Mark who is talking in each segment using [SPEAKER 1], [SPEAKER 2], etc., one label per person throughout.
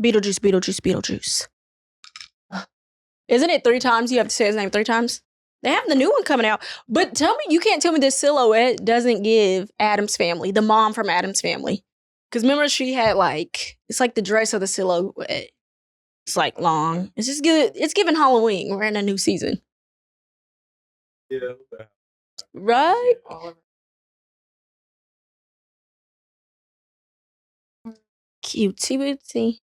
[SPEAKER 1] Beetlejuice, Beetlejuice, Beetlejuice. Isn't it 3 times? You have to say his name 3 times? They have the new one coming out. But you can't tell me this silhouette doesn't give Addams Family, the mom from Addams Family. Because remember she had it's like the dress of the silhouette. It's like long. It's just good. It's giving Halloween. We're in a new season.
[SPEAKER 2] Yeah.
[SPEAKER 1] Right? Cutesy bootsy.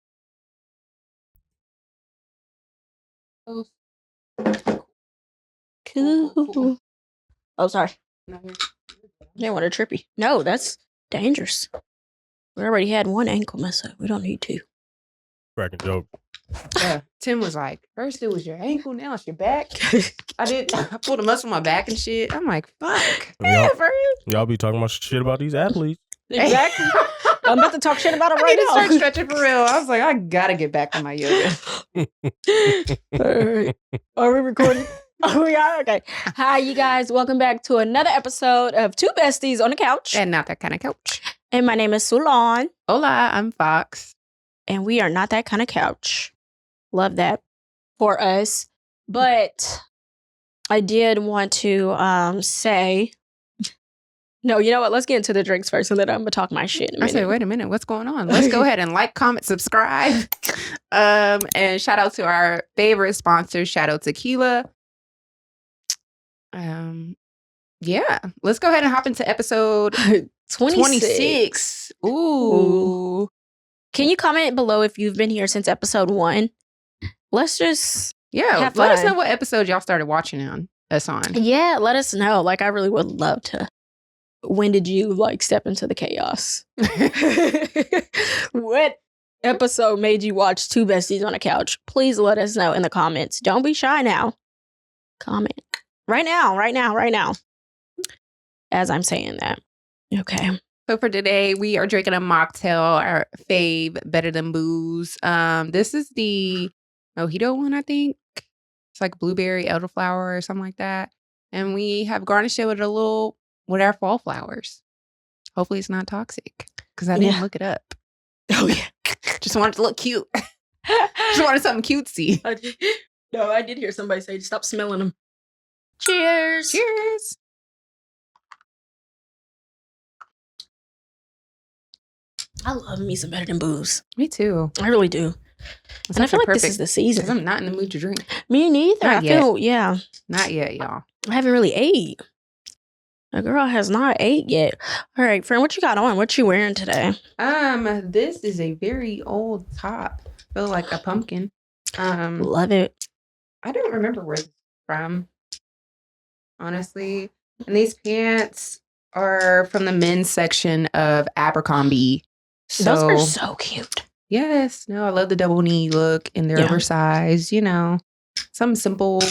[SPEAKER 1] Cool. Oh, sorry. They want a trippy. No, that's dangerous. We already had 1 ankle mess up. We don't need 2.
[SPEAKER 2] Cracking joke.
[SPEAKER 3] Yeah. Tim was like, first it was your ankle, now it's your back. I pulled a muscle in my back and shit. I'm like, fuck.
[SPEAKER 2] Y'all be talking about shit about these athletes.
[SPEAKER 1] Exactly. I'm about to talk shit about it right now.
[SPEAKER 3] I need to start stretching for real. I was like, I gotta get back to my yoga.
[SPEAKER 1] All right. Are we recording? Oh, we are? Okay. Hi, you guys. Welcome back to another episode of Two Besties on the Couch.
[SPEAKER 3] And not that kind of couch.
[SPEAKER 1] And my name is Sulan.
[SPEAKER 3] Hola, I'm Fox.
[SPEAKER 1] And we are not that kind of couch. Love that for us. But I did want to say... No, you know what? Let's get into the drinks first, and then I'm going to talk my shit in a minute.
[SPEAKER 3] I said, wait a minute. What's going on? Let's go ahead and like, comment, subscribe. And shout out to our favorite sponsor, Shadow Tequila. Yeah. Let's go ahead and hop into episode 26. Ooh.
[SPEAKER 1] Can you comment below if you've been here since episode 1? Let's just
[SPEAKER 3] let us know what episode y'all started watching us on.
[SPEAKER 1] Yeah, let us know. I really would love to. When did you step into the chaos? What episode made you watch Two Besties on a Couch? Please let us know in the comments. Don't be shy now. Comment. Right now. As I'm saying that. Okay.
[SPEAKER 3] So for today, we are drinking a mocktail, our fave, Better Than Booze. This is the mojito one, I think. It's like blueberry elderflower or something like that. And we have garnished it with with our fall flowers. Hopefully it's not toxic because I didn't look it up.
[SPEAKER 1] Oh, yeah.
[SPEAKER 3] Just wanted to look cute. Just wanted something cutesy.
[SPEAKER 1] I did hear somebody say, stop smelling them. Cheers.
[SPEAKER 3] Cheers.
[SPEAKER 1] I love me some Better Than Booze.
[SPEAKER 3] Me too.
[SPEAKER 1] I really do. And I feel like this is the season.
[SPEAKER 3] I'm not in the mood to drink.
[SPEAKER 1] Me neither.
[SPEAKER 3] Not yet.
[SPEAKER 1] Yeah.
[SPEAKER 3] Not yet, y'all.
[SPEAKER 1] I haven't really ate. A girl has not ate yet. All right, friend, what you got on? What you wearing today?
[SPEAKER 3] This is a very old top. Feel like a pumpkin.
[SPEAKER 1] Love it.
[SPEAKER 3] I don't remember where this is from, honestly. And these pants are from the men's section of Abercrombie.
[SPEAKER 1] Those are so cute.
[SPEAKER 3] Yes. No, I love the double knee look and they're oversized, Something simple.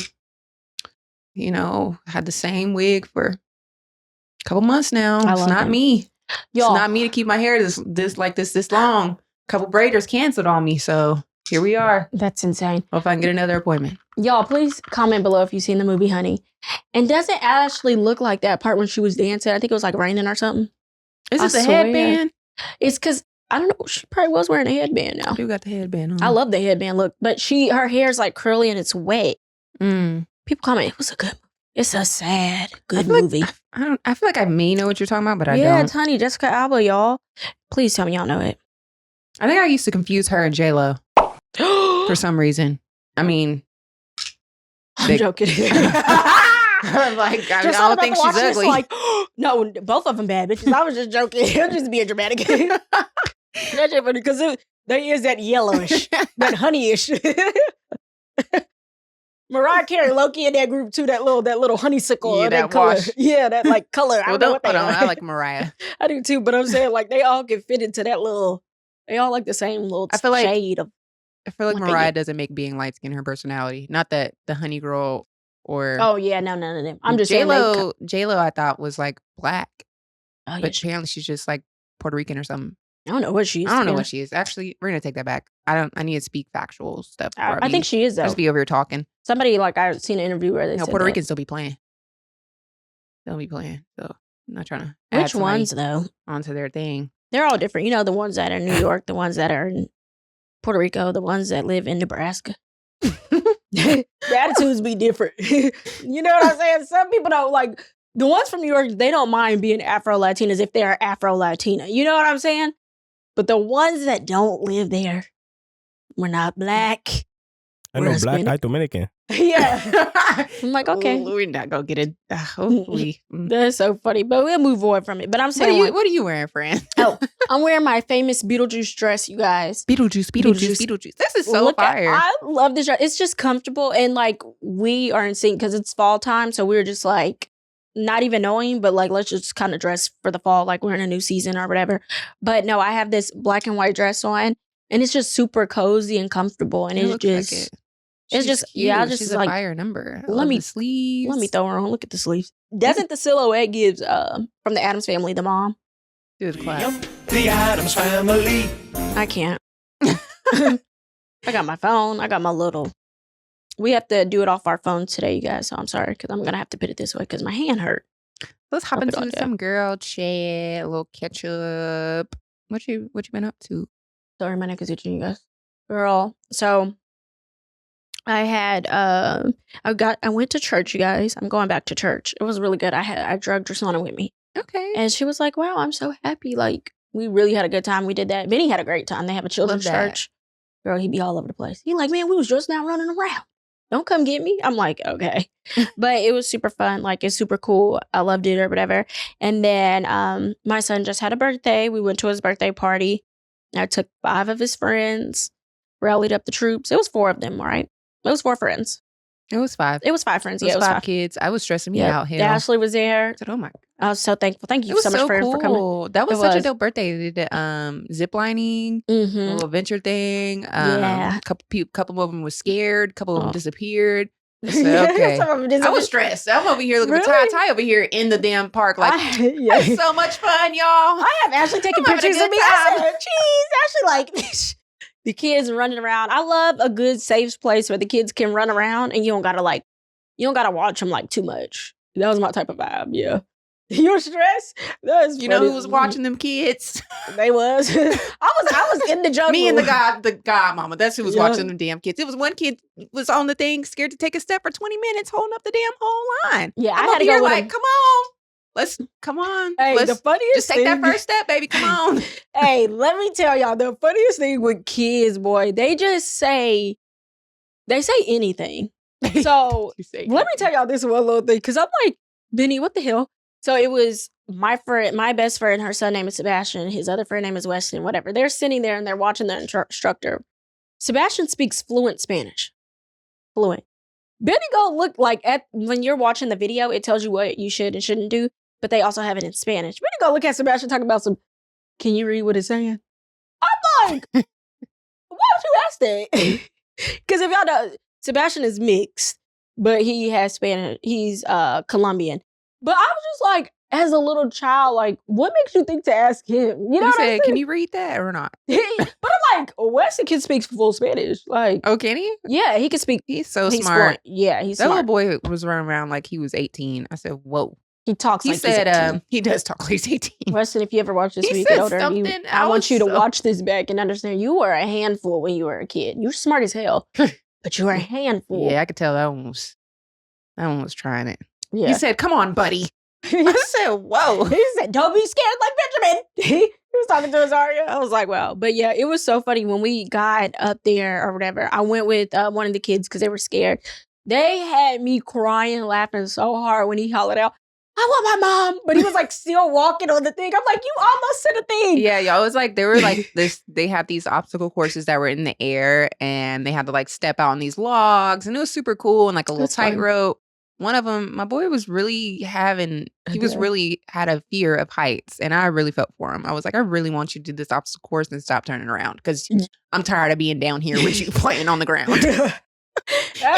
[SPEAKER 3] Had the same wig for couple months now. It's not me. Y'all. It's not me to keep my hair this long. Couple braiders canceled on me, so here we are.
[SPEAKER 1] That's insane.
[SPEAKER 3] Hope I can get another appointment.
[SPEAKER 1] Y'all, please comment below if you've seen the movie Honey. And does it actually look like that part when she was dancing? I think it was raining or something.
[SPEAKER 3] Is it the headband?
[SPEAKER 1] It's because I don't know. She probably was wearing a headband now.
[SPEAKER 3] You got the headband on.
[SPEAKER 1] I love the headband look, but her hair's curly and it's wet. People comment, it was a good movie. It's a sad, good movie.
[SPEAKER 3] I feel like I may know what you're talking about, but I don't.
[SPEAKER 1] Yeah, it's Honey, Jessica Alba, y'all. Please tell me y'all know it.
[SPEAKER 3] I think I used to confuse her and J-Lo for some reason. I mean,
[SPEAKER 1] I'm joking.
[SPEAKER 3] I don't think she's ugly.
[SPEAKER 1] No, both of them bad bitches. I was just joking. I'm just being dramatic. That's funny because there is that yellowish, that honeyish. Mariah Carey, Loki in that group too. That little honeysuckle.
[SPEAKER 3] Yeah,
[SPEAKER 1] that
[SPEAKER 3] color.
[SPEAKER 1] Wash. Yeah, that color.
[SPEAKER 3] Well, don't put on. I like Mariah.
[SPEAKER 1] I do too, but I'm saying they all can fit into that little. They all like the same little shade of.
[SPEAKER 3] I feel like Mariah doesn't make being light skin her personality. Not that the honey girl or.
[SPEAKER 1] Oh yeah, no. I'm just
[SPEAKER 3] J-Lo. J-Lo, I thought was black,
[SPEAKER 1] but
[SPEAKER 3] apparently she's just Puerto Rican or something.
[SPEAKER 1] I don't know what she is.
[SPEAKER 3] I don't know what she is. Actually, we're gonna take that back. I need to speak factual stuff.
[SPEAKER 1] I think she is though.
[SPEAKER 3] Just be over here talking.
[SPEAKER 1] Somebody I've seen an interview where they said
[SPEAKER 3] Puerto Ricans still be playing. They'll be playing. So I'm not trying to.
[SPEAKER 1] Which ones though?
[SPEAKER 3] Onto their thing.
[SPEAKER 1] They're all different. The ones that are in New York, the ones that are in Puerto Rico, the ones that live in Nebraska. The attitudes be different. You know what I'm saying? Some people don't like the ones from New York, they don't mind being Afro-Latinas if they're Afro-Latina. You know what I'm saying? But the ones that don't live there, we're not black.
[SPEAKER 2] I
[SPEAKER 1] We're
[SPEAKER 2] know
[SPEAKER 1] Hispanic.
[SPEAKER 2] black, Dominican.
[SPEAKER 1] Yeah. I'm like, okay.
[SPEAKER 3] We're not gonna get it. Hopefully.
[SPEAKER 1] That's so funny. But we'll move on from it. But I'm saying,
[SPEAKER 3] What are you wearing, Fran?
[SPEAKER 1] I'm wearing my famous Beetlejuice dress, you guys.
[SPEAKER 3] Beetlejuice. This is so fire.
[SPEAKER 1] I love this dress. It's just comfortable. And like, we are in sync because it's fall time. So we're just like, not even knowing, but like, let's just kind of dress for the fall. Like we're in a new season or whatever. But no, I have this black and white dress on. And it's just super cozy and comfortable. And it's just...
[SPEAKER 3] Like it.
[SPEAKER 1] It's just
[SPEAKER 3] cute.
[SPEAKER 1] yeah, I just
[SPEAKER 3] she's
[SPEAKER 1] like
[SPEAKER 3] a fire number.
[SPEAKER 1] The
[SPEAKER 3] sleeves.
[SPEAKER 1] Let me throw her on. Look at the sleeves. Doesn't the silhouette gives from the Addams Family, the mom?
[SPEAKER 3] Do the clap.
[SPEAKER 4] The Addams Family.
[SPEAKER 1] I can't. I got my phone. I got my little. We have to do it off our phone today, you guys. So I'm sorry because I'm gonna have to put it this way because my hand hurt.
[SPEAKER 3] Let's hop
[SPEAKER 1] Put it on
[SPEAKER 3] into
[SPEAKER 1] there.
[SPEAKER 3] some girl chat. A little ketchup. What you been up to?
[SPEAKER 1] Sorry, my neck is itching, you guys. Girl, so I had I went to church, you guys. I'm going back to church. It was really good. I drugged Sulan with me.
[SPEAKER 3] Okay.
[SPEAKER 1] And she was like, wow, I'm so happy. Like, we really had a good time. We did that. Benny had a great time. They have a children's
[SPEAKER 3] Love that.
[SPEAKER 1] church. Girl, he be all over the place. He like, man, we was just now running around. Don't come get me. I'm like, okay. But it was super fun. Like, it's super cool. I loved it or whatever. And then my son just had a birthday. We went to his birthday party. I took 5 of his friends, rallied up the troops. It was 4 of them, right? It was 4 friends.
[SPEAKER 3] It was 5.
[SPEAKER 1] It was 5 friends.
[SPEAKER 3] It
[SPEAKER 1] Yeah,
[SPEAKER 3] was
[SPEAKER 1] it was 5
[SPEAKER 3] kids. I was stressing me
[SPEAKER 1] Yeah.
[SPEAKER 3] out here.
[SPEAKER 1] Ashley was there.
[SPEAKER 3] I said, oh my God.
[SPEAKER 1] I was so thankful. Thank you
[SPEAKER 3] It was
[SPEAKER 1] so much for coming.
[SPEAKER 3] cool. That was
[SPEAKER 1] It
[SPEAKER 3] such a
[SPEAKER 1] was.
[SPEAKER 3] dope birthday. They did zip lining,
[SPEAKER 1] Mm-hmm.
[SPEAKER 3] a little adventure thing.
[SPEAKER 1] Yeah.
[SPEAKER 3] Couple of them was scared. Couple of them
[SPEAKER 1] Oh.
[SPEAKER 3] disappeared. I said, okay.
[SPEAKER 1] Some of them
[SPEAKER 3] I was stressed. I'm over here looking for
[SPEAKER 1] Really?
[SPEAKER 3] Ty over here in the damn park. Like,
[SPEAKER 1] yeah.
[SPEAKER 3] that's so much fun, y'all.
[SPEAKER 1] I have Ashley taking
[SPEAKER 3] I'm having a
[SPEAKER 1] pictures of
[SPEAKER 3] good
[SPEAKER 1] me. I
[SPEAKER 3] time.
[SPEAKER 1] said, geez, Ashley, like, the kids running around. I love a good safe place where the kids can run around and you don't gotta watch them like too much. That was my type of vibe. Yeah. You're stressed? That's
[SPEAKER 3] You know
[SPEAKER 1] funny.
[SPEAKER 3] who was watching them kids?
[SPEAKER 1] They was. I was in the jungle.
[SPEAKER 3] Me and the godmama. That's who was
[SPEAKER 1] Yeah.
[SPEAKER 3] watching them damn kids. It was one kid was on the thing, scared to take a step for 20 minutes, holding up the damn whole line.
[SPEAKER 1] Yeah,
[SPEAKER 3] I'm
[SPEAKER 1] I had
[SPEAKER 3] over
[SPEAKER 1] to go
[SPEAKER 3] here
[SPEAKER 1] with
[SPEAKER 3] like,
[SPEAKER 1] him.
[SPEAKER 3] come on.
[SPEAKER 1] Hey,
[SPEAKER 3] Let's
[SPEAKER 1] the funniest
[SPEAKER 3] just take that
[SPEAKER 1] thing-
[SPEAKER 3] first step, baby. Come on.
[SPEAKER 1] Hey, let me tell y'all, the funniest thing with kids, boy, they say anything. So let me tell y'all this one little thing, because I'm like, Benny, what the hell? So it was my best friend, her son name is Sebastian, his other friend name is Weston, whatever. They're sitting there and they're watching their instructor. Sebastian speaks fluent Spanish. Fluent. Benny go look like when you're watching the video, it tells you what you should and shouldn't do, but they also have it in Spanish. Benny go look at Sebastian talking about can you read what it's saying? I'm like, why would you ask that? Because if y'all know, Sebastian is mixed, but he has Spanish. He's Colombian. But I was just like, as a little child, like, what makes you think to ask him? You know what I'm saying?
[SPEAKER 3] Can you read that or not?
[SPEAKER 1] But I'm like, Weston can speak full Spanish. Like,
[SPEAKER 3] Oh, can he?
[SPEAKER 1] yeah, he can speak.
[SPEAKER 3] He's so
[SPEAKER 1] He's
[SPEAKER 3] smart.
[SPEAKER 1] fluent. Yeah, he's
[SPEAKER 3] That
[SPEAKER 1] smart.
[SPEAKER 3] little boy was running around like he was 18. I said, whoa.
[SPEAKER 1] He talks
[SPEAKER 3] He
[SPEAKER 1] like
[SPEAKER 3] said,
[SPEAKER 1] he's 18.
[SPEAKER 3] he does talk like he's 18.
[SPEAKER 1] Weston, if you ever watch this
[SPEAKER 3] He
[SPEAKER 1] when you
[SPEAKER 3] said
[SPEAKER 1] get older,
[SPEAKER 3] something.
[SPEAKER 1] I
[SPEAKER 3] I
[SPEAKER 1] want
[SPEAKER 3] was
[SPEAKER 1] you to
[SPEAKER 3] so-
[SPEAKER 1] watch this back and understand you were a handful when you were a kid. You're smart as hell, but you were a handful.
[SPEAKER 3] Yeah, I could tell that one was trying it.
[SPEAKER 1] Yeah.
[SPEAKER 3] He said, come on, buddy. I said, whoa.
[SPEAKER 1] He said, don't be scared like Benjamin. He was talking to Azaria. I was like, wow. But yeah, it was so funny when we got up there or whatever. I went with one of the kids because they were scared. They had me crying, laughing so hard when he hollered out, I want my mom. But he was like still walking on the thing. I'm like, you almost said a thing.
[SPEAKER 3] Yeah, y'all. It was like they were like this. They had these obstacle courses that were in the air, and they had to like step out on these logs, and it was super cool and like a little
[SPEAKER 1] That's fun.
[SPEAKER 3] tightrope. One of them, my boy was really
[SPEAKER 1] Yeah.
[SPEAKER 3] really had a fear of heights, and I really felt for him. I was like, I really want you to do this obstacle course and stop turning around because I'm tired of being down here with you playing on the ground.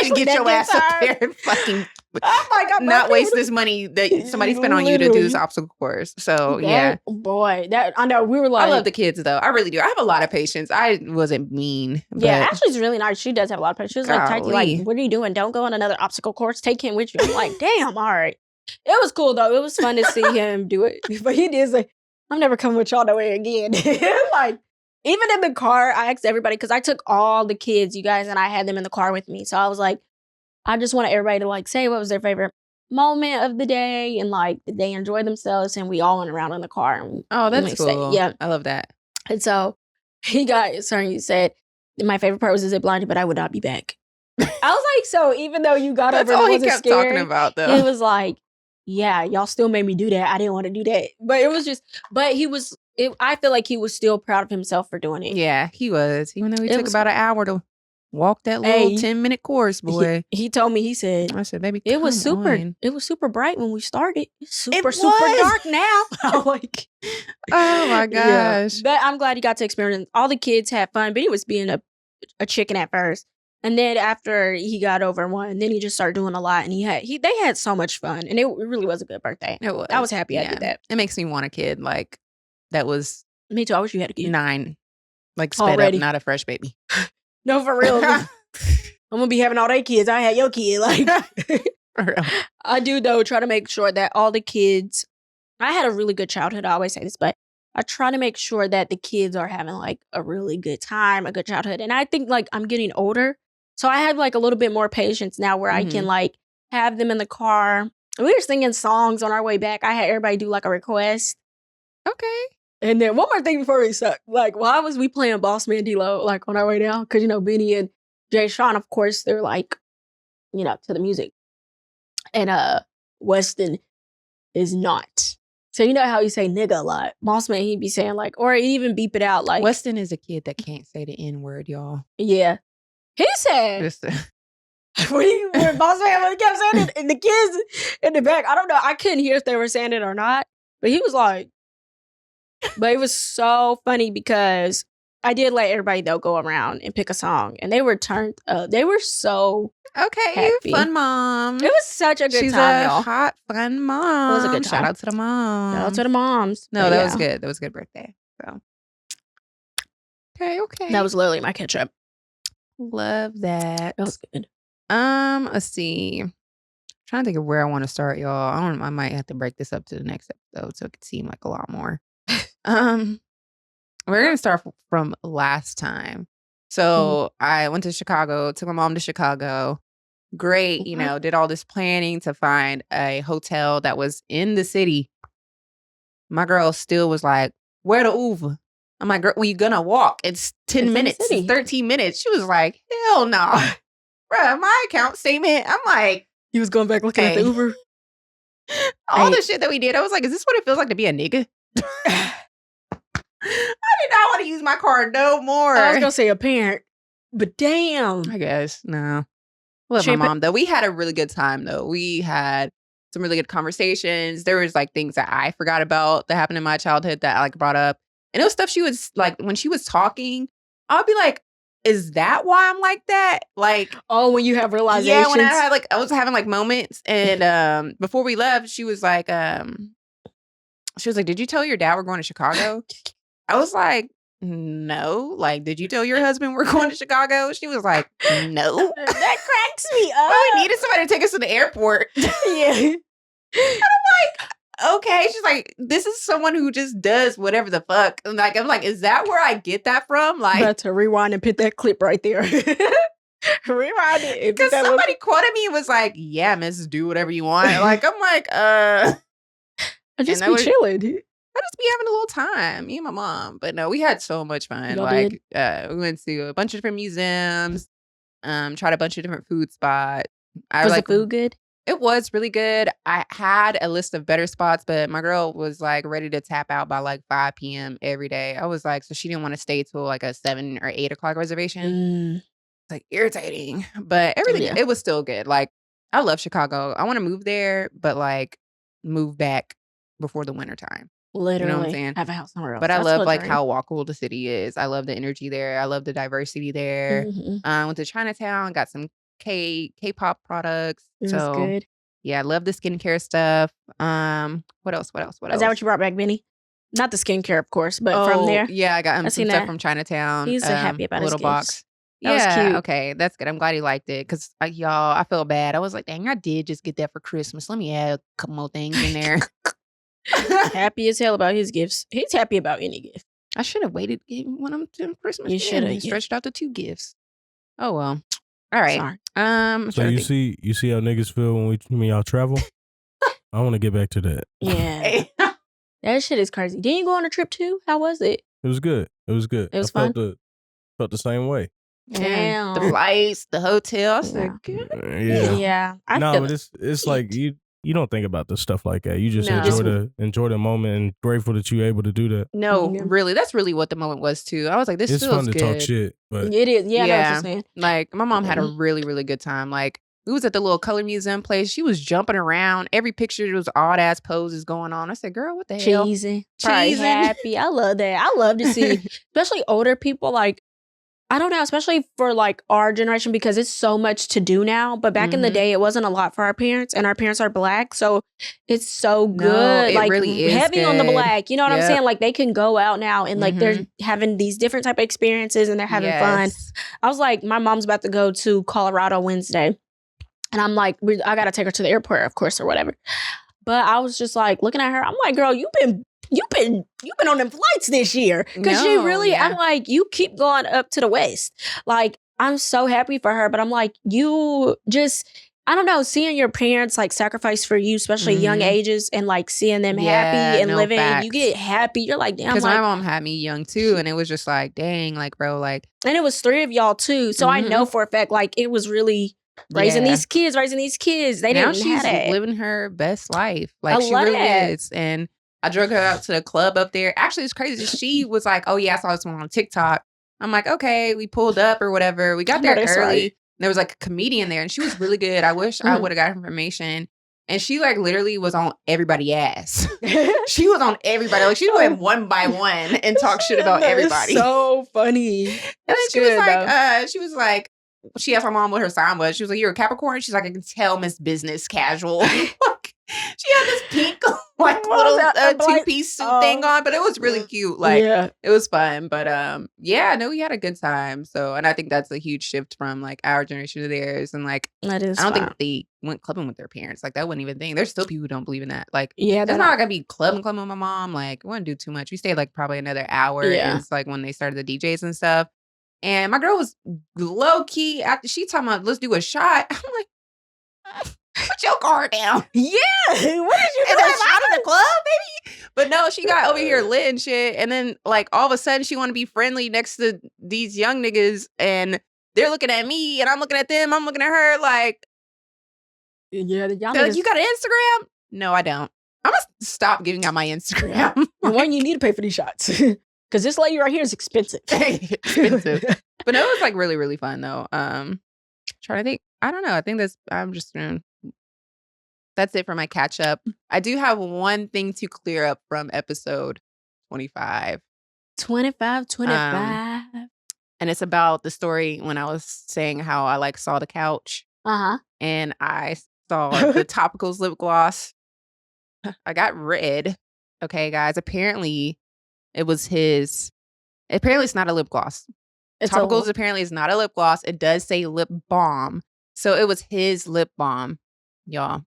[SPEAKER 3] You get your ass up there and fucking
[SPEAKER 1] Oh my God.
[SPEAKER 3] not waste this money that somebody spent on you to do this obstacle course. So yeah.
[SPEAKER 1] Boy, that I know. We were like,
[SPEAKER 3] I love the kids though. I really do. I have a lot of patience. I wasn't mean.
[SPEAKER 1] yeah,
[SPEAKER 3] but
[SPEAKER 1] Ashley's really nice. She does have a lot of patience. She was like, Tyke,
[SPEAKER 3] Golly.
[SPEAKER 1] like, what are you doing? Don't go on another obstacle course. Take him with you. I'm like, damn, all right. It was cool though. It was fun to see him do it. But he did say, I'm never coming with y'all nowhere again. Like, even in the car, I asked everybody because I took all the kids, you guys, and I had them in the car with me. So I was like, I just want everybody to like say what was their favorite moment of the day and like did they enjoy themselves, and we all went around in the car. And
[SPEAKER 3] that's
[SPEAKER 1] we said,
[SPEAKER 3] cool.
[SPEAKER 1] yeah.
[SPEAKER 3] I love that.
[SPEAKER 1] And so he said, my favorite part was zip lining, but I would not be back. I was like, so even though you got
[SPEAKER 3] That's
[SPEAKER 1] over
[SPEAKER 3] all
[SPEAKER 1] and
[SPEAKER 3] he
[SPEAKER 1] wasn't
[SPEAKER 3] kept
[SPEAKER 1] scared,
[SPEAKER 3] talking about, though.
[SPEAKER 1] he was like, yeah, y'all still made me do that. I didn't want to do that. But it was just, but I feel like he was still proud of himself for doing it.
[SPEAKER 3] Yeah, he was. Even though he
[SPEAKER 1] It
[SPEAKER 3] took
[SPEAKER 1] was-
[SPEAKER 3] about an hour to walk that little
[SPEAKER 1] Hey,
[SPEAKER 3] 10-minute course, boy.
[SPEAKER 1] He told me, he said,
[SPEAKER 3] I said, baby,
[SPEAKER 1] it was
[SPEAKER 3] come
[SPEAKER 1] super,
[SPEAKER 3] on.
[SPEAKER 1] it was super bright when we started. It's super
[SPEAKER 3] was.
[SPEAKER 1] dark now. I'm like,
[SPEAKER 3] Oh my
[SPEAKER 1] yeah.
[SPEAKER 3] gosh.
[SPEAKER 1] But I'm glad he got to experience. All the kids had fun, but he was being a chicken at first. And then after he got over one, then he just started doing a lot, and they had so much fun, and it really was a good birthday.
[SPEAKER 3] It was.
[SPEAKER 1] I was happy I did that.
[SPEAKER 3] It makes me want a kid like that was
[SPEAKER 1] Me too. I wish you had a kid.
[SPEAKER 3] 9, like sped
[SPEAKER 1] Already.
[SPEAKER 3] up, not a fresh baby.
[SPEAKER 1] No, for real. I'm gonna be having all their kids. I had your kid. Like,
[SPEAKER 3] For real.
[SPEAKER 1] I do though try to make sure that all the kids. I had a really good childhood. I always say this, but I try to make sure that the kids are having like a really good time, a good childhood. And I think like I'm getting older, so I have like a little bit more patience now where I can like have them in the car. We were singing songs on our way back. I had everybody do like a request.
[SPEAKER 3] Okay.
[SPEAKER 1] And then one more thing before we suck. Like, why was we playing Boss Man D-Lo like on our way down? Because, Benny and Jay Sean, of course, they're like, to the music. And Weston is not. So you know how you say nigga a lot. Boss Man, he'd be saying like, or he'd even beep it out like.
[SPEAKER 3] Weston is a kid that can't say the N-word, y'all.
[SPEAKER 1] Yeah. He said.
[SPEAKER 3] Just,
[SPEAKER 1] when Boss Man kept saying it, and the kids in the back, I don't know. I couldn't hear if they were saying it or not. But he was like, but it was so funny because I did let everybody, though, go around and pick a song. And they were turned up. They were so
[SPEAKER 3] okay,
[SPEAKER 1] happy.
[SPEAKER 3] fun mom.
[SPEAKER 1] It was such a good
[SPEAKER 3] She's
[SPEAKER 1] time,
[SPEAKER 3] a
[SPEAKER 1] y'all.
[SPEAKER 3] hot, fun mom.
[SPEAKER 1] It was a good
[SPEAKER 3] Shout
[SPEAKER 1] time.
[SPEAKER 3] out to the mom.
[SPEAKER 1] Shout out to the moms.
[SPEAKER 3] No,
[SPEAKER 1] But
[SPEAKER 3] that
[SPEAKER 1] yeah,
[SPEAKER 3] was good. That was a good birthday. So, okay.
[SPEAKER 1] That was literally my catch up.
[SPEAKER 3] Love that.
[SPEAKER 1] That was good.
[SPEAKER 3] Let's see. Trying to think of where I want to start, y'all. I might have to break this up to the next episode so it could seem like a lot more. We're gonna start from last time. So I went to Chicago, took my mom to Chicago. Great, did all this planning to find a hotel that was in the city. My girl still was like, "Where the Uber?" I'm like, "Girl, well, you gonna walk? It's 10
[SPEAKER 1] It's in the
[SPEAKER 3] minutes,
[SPEAKER 1] city.
[SPEAKER 3] it's 13 minutes." She was like, "Hell no, bruh, my account statement." I'm like,
[SPEAKER 1] He was going back looking at the
[SPEAKER 3] Hey.
[SPEAKER 1] Uber.
[SPEAKER 3] all the shit that we did. I was like, "Is this what it feels like to be a nigga?" I did not want to use my car no more.
[SPEAKER 1] I was going to say a parent, but damn.
[SPEAKER 3] I guess. No. Love
[SPEAKER 1] Shape
[SPEAKER 3] my
[SPEAKER 1] it-
[SPEAKER 3] mom, though. We had a really good time, though. We had some really good conversations. There was, like, things that I forgot about that happened in my childhood that I, like, brought up. And it was stuff she was, like, when she was talking, I would be like, is that why I'm like that? Like,
[SPEAKER 1] Oh, when you have realizations.
[SPEAKER 3] yeah, when I was having, like, moments. And before we left, she was like, did you tell your dad we're going to Chicago? I was like, no. Like, did you tell your husband we're going to Chicago? She was like, no.
[SPEAKER 1] That cracks me up.
[SPEAKER 3] Well, we needed somebody to take us to the airport.
[SPEAKER 1] Yeah.
[SPEAKER 3] Okay. She's like, this is someone who just does whatever the fuck. And like, I'm like, is that where I get that from? Like,
[SPEAKER 1] About to rewind and put that clip right there. Rewind it. and put
[SPEAKER 3] because
[SPEAKER 1] that
[SPEAKER 3] somebody quoted me and was like, yeah, Mrs. Do whatever you want. Like, I'm like,
[SPEAKER 1] I just
[SPEAKER 3] and
[SPEAKER 1] be
[SPEAKER 3] that was-
[SPEAKER 1] chilling.
[SPEAKER 3] I just be having a little time, me and my mom. But no, we had so much fun.
[SPEAKER 1] Y'all
[SPEAKER 3] Like, we went to a bunch of different museums, tried a bunch of different food spots.
[SPEAKER 1] Was the food good?
[SPEAKER 3] It was really good. I had a list of better spots, but my girl was like ready to tap out by like 5 p.m. every day. I was like, so she didn't want to stay till like a 7 or 8 o'clock reservation. It's like irritating, but everything,
[SPEAKER 1] Yeah.
[SPEAKER 3] it was still good. Like, I love Chicago. I want to move there, but like move back before the winter time.
[SPEAKER 1] Literally.
[SPEAKER 3] what I'm saying?
[SPEAKER 1] Have a house somewhere else.
[SPEAKER 3] But I
[SPEAKER 1] That's
[SPEAKER 3] love
[SPEAKER 1] what
[SPEAKER 3] like
[SPEAKER 1] dream.
[SPEAKER 3] how walkable the city is. I love the energy there. I love the diversity there.
[SPEAKER 1] Mhm.
[SPEAKER 3] Went to Chinatown, got some K-pop products.
[SPEAKER 1] It was
[SPEAKER 3] So
[SPEAKER 1] good.
[SPEAKER 3] yeah, I love the skincare stuff. What else? What else?
[SPEAKER 1] Is that what you brought back, Benny? Not the skincare, of course, but from
[SPEAKER 3] Oh,
[SPEAKER 1] there.
[SPEAKER 3] yeah, I got him
[SPEAKER 1] I
[SPEAKER 3] some
[SPEAKER 1] seen
[SPEAKER 3] stuff
[SPEAKER 1] that.
[SPEAKER 3] from Chinatown.
[SPEAKER 1] He's so happy about
[SPEAKER 3] a
[SPEAKER 1] his
[SPEAKER 3] little
[SPEAKER 1] gifts.
[SPEAKER 3] box.
[SPEAKER 1] That was
[SPEAKER 3] Yeah,
[SPEAKER 1] cute.
[SPEAKER 3] okay, that's good. I'm glad he liked it because y'all, I felt bad. I was like, dang, I did just get that for Christmas. Let me add a couple more things in there.
[SPEAKER 1] Happy as hell about his gifts. He's happy about any gift.
[SPEAKER 3] I should have waited when I'm doing Christmas.
[SPEAKER 1] You shoulda,
[SPEAKER 3] and
[SPEAKER 1] yeah.
[SPEAKER 3] stretched out to 2 gifts. Oh well. All right.
[SPEAKER 1] Sorry.
[SPEAKER 3] I'm
[SPEAKER 2] So
[SPEAKER 3] trying
[SPEAKER 2] you
[SPEAKER 3] to think.
[SPEAKER 2] see how niggas feel when y'all travel? I want to get back to that.
[SPEAKER 1] Yeah. That shit is crazy. Didn't you go on a trip too? How was it?
[SPEAKER 2] It was good. It was good.
[SPEAKER 1] It was
[SPEAKER 2] I
[SPEAKER 1] fun?
[SPEAKER 2] felt the same way.
[SPEAKER 3] Damn. The
[SPEAKER 1] Damn.
[SPEAKER 3] flights, the hotel. I said,
[SPEAKER 1] Yeah.
[SPEAKER 3] good.
[SPEAKER 2] Yeah.
[SPEAKER 1] Yeah. I
[SPEAKER 2] No,
[SPEAKER 1] feel
[SPEAKER 2] but it's like you don't think about the stuff like that. You just
[SPEAKER 3] No.
[SPEAKER 2] enjoy the moment and grateful that you're able to do that.
[SPEAKER 3] No,
[SPEAKER 1] Yeah.
[SPEAKER 3] really. That's really what the moment was too. I was like, this
[SPEAKER 2] It's
[SPEAKER 3] feels
[SPEAKER 2] fun to
[SPEAKER 3] good.
[SPEAKER 2] talk shit, but
[SPEAKER 1] it is. Yeah, I know what
[SPEAKER 3] Yeah.
[SPEAKER 1] you're saying.
[SPEAKER 3] Like my mom had a
[SPEAKER 1] Mhm.
[SPEAKER 3] really, really good time. Like we was at the little color museum place. She was jumping around. Every picture there was odd ass poses going on. I said, girl, what the hell?
[SPEAKER 1] Cheesy. Probably
[SPEAKER 3] Cheesing.
[SPEAKER 1] happy. I love that. I love to see, especially older people, like, I don't know, especially for like our generation, because it's so much to do now. But back in the
[SPEAKER 3] Mhm.
[SPEAKER 1] day, it wasn't a lot for our parents, and our parents are Black. So it's so
[SPEAKER 3] No,
[SPEAKER 1] good.
[SPEAKER 3] it
[SPEAKER 1] like
[SPEAKER 3] really is
[SPEAKER 1] heavy on the
[SPEAKER 3] good.
[SPEAKER 1] Black. You know what I'm
[SPEAKER 3] Yep.
[SPEAKER 1] saying? Like they can go out now and like they're having these different type of experiences and they're having fun.
[SPEAKER 3] Yes.
[SPEAKER 1] I was like, my mom's about to go to Colorado Wednesday. And I'm like, I got to take her to the airport, of course, or whatever. But I was just like looking at her. I'm like, girl, you've been on them flights this year. Because she
[SPEAKER 3] No,
[SPEAKER 1] really,
[SPEAKER 3] yeah.
[SPEAKER 1] I'm like, you keep going up to the West. Like, I'm so happy for her. But I'm like, you just, I don't know, seeing your parents like sacrifice for you, especially young
[SPEAKER 3] Mhm.
[SPEAKER 1] ages, and like seeing them
[SPEAKER 3] Yeah,
[SPEAKER 1] happy and
[SPEAKER 3] no
[SPEAKER 1] living, and you
[SPEAKER 3] facts.
[SPEAKER 1] get happy. You're like, damn,
[SPEAKER 3] Because
[SPEAKER 1] like,
[SPEAKER 3] my mom had me young too, and it was just like, dang, like bro, like
[SPEAKER 1] and it was 3 of y'all too. So I know for a fact, like, it was really raising
[SPEAKER 3] yeah.
[SPEAKER 1] these kids. They
[SPEAKER 3] Now
[SPEAKER 1] didn't
[SPEAKER 3] she's
[SPEAKER 1] have that.
[SPEAKER 3] living her best life.
[SPEAKER 1] I
[SPEAKER 3] Like she
[SPEAKER 1] love
[SPEAKER 3] really
[SPEAKER 1] that.
[SPEAKER 3] is. And I drug her out to the club up there. Actually, it's crazy. She was like, oh yeah, I saw this one on TikTok. I'm like, okay, we pulled up or whatever. We got
[SPEAKER 1] I know
[SPEAKER 3] there
[SPEAKER 1] that's
[SPEAKER 3] early.
[SPEAKER 1] right.
[SPEAKER 3] There was like a comedian there and she was really good. I wish I would have got information. And she like literally was on everybody's ass. She was on everybody. Like she went one by one and talked shit about
[SPEAKER 1] That is
[SPEAKER 3] everybody.
[SPEAKER 1] so funny.
[SPEAKER 3] And then
[SPEAKER 1] That's
[SPEAKER 3] she was
[SPEAKER 1] good,
[SPEAKER 3] like, she asked my mom what her sign was. She was like, you're a Capricorn? She's like, I can tell Miss Business Casual. She had this pink, like,
[SPEAKER 1] What was
[SPEAKER 3] little
[SPEAKER 1] that?
[SPEAKER 3] two-piece suit thing on, but it was really cute. Like,
[SPEAKER 1] yeah.
[SPEAKER 3] it was fun. But, yeah, no, we had a good time. So, and I think that's a huge shift from, like, our generation to theirs. And, like,
[SPEAKER 1] That is
[SPEAKER 3] I don't
[SPEAKER 1] fun.
[SPEAKER 3] think they went clubbing with their parents. Like, that wasn't even a thing. There's still people who don't believe in that. Like,
[SPEAKER 1] Yeah,
[SPEAKER 3] it's
[SPEAKER 1] they're
[SPEAKER 3] not like I'd be clubbing with my mom. Like, we wouldn't do too much. We stayed, like, probably another hour.
[SPEAKER 1] Yeah.
[SPEAKER 3] Is, like, when they started the DJs and stuff. And my girl was low key after she talking about let's do a shot. I'm like, put your card down.
[SPEAKER 1] Yeah. What did you
[SPEAKER 3] And
[SPEAKER 1] do?
[SPEAKER 3] a shot in the club, baby. But no, she got over here lit and shit. And then like all of a sudden she want to be friendly next to these young niggas and they're looking at me and I'm looking at them. I'm looking at her like,
[SPEAKER 1] Yeah, y'all
[SPEAKER 3] they're like,
[SPEAKER 1] niggas-
[SPEAKER 3] you got an Instagram? No, I don't. I'm gonna stop giving out my Instagram.
[SPEAKER 1] And when you need to pay for these shots. Because this lady right here is expensive.
[SPEAKER 3] Expensive. But no, it was like really, really fun though. Trying to think. I don't know. I think that's it for my catch up. I do have one thing to clear up from episode 25.
[SPEAKER 1] 25.
[SPEAKER 3] And it's about the story when I was saying how I like saw the couch
[SPEAKER 1] Uh-huh.
[SPEAKER 3] and I saw the Topicals lip gloss. I got red. Okay, guys. Apparently it's not a lip gloss. Topicals apparently is not a lip gloss. It does say lip balm. So it was his lip balm, y'all.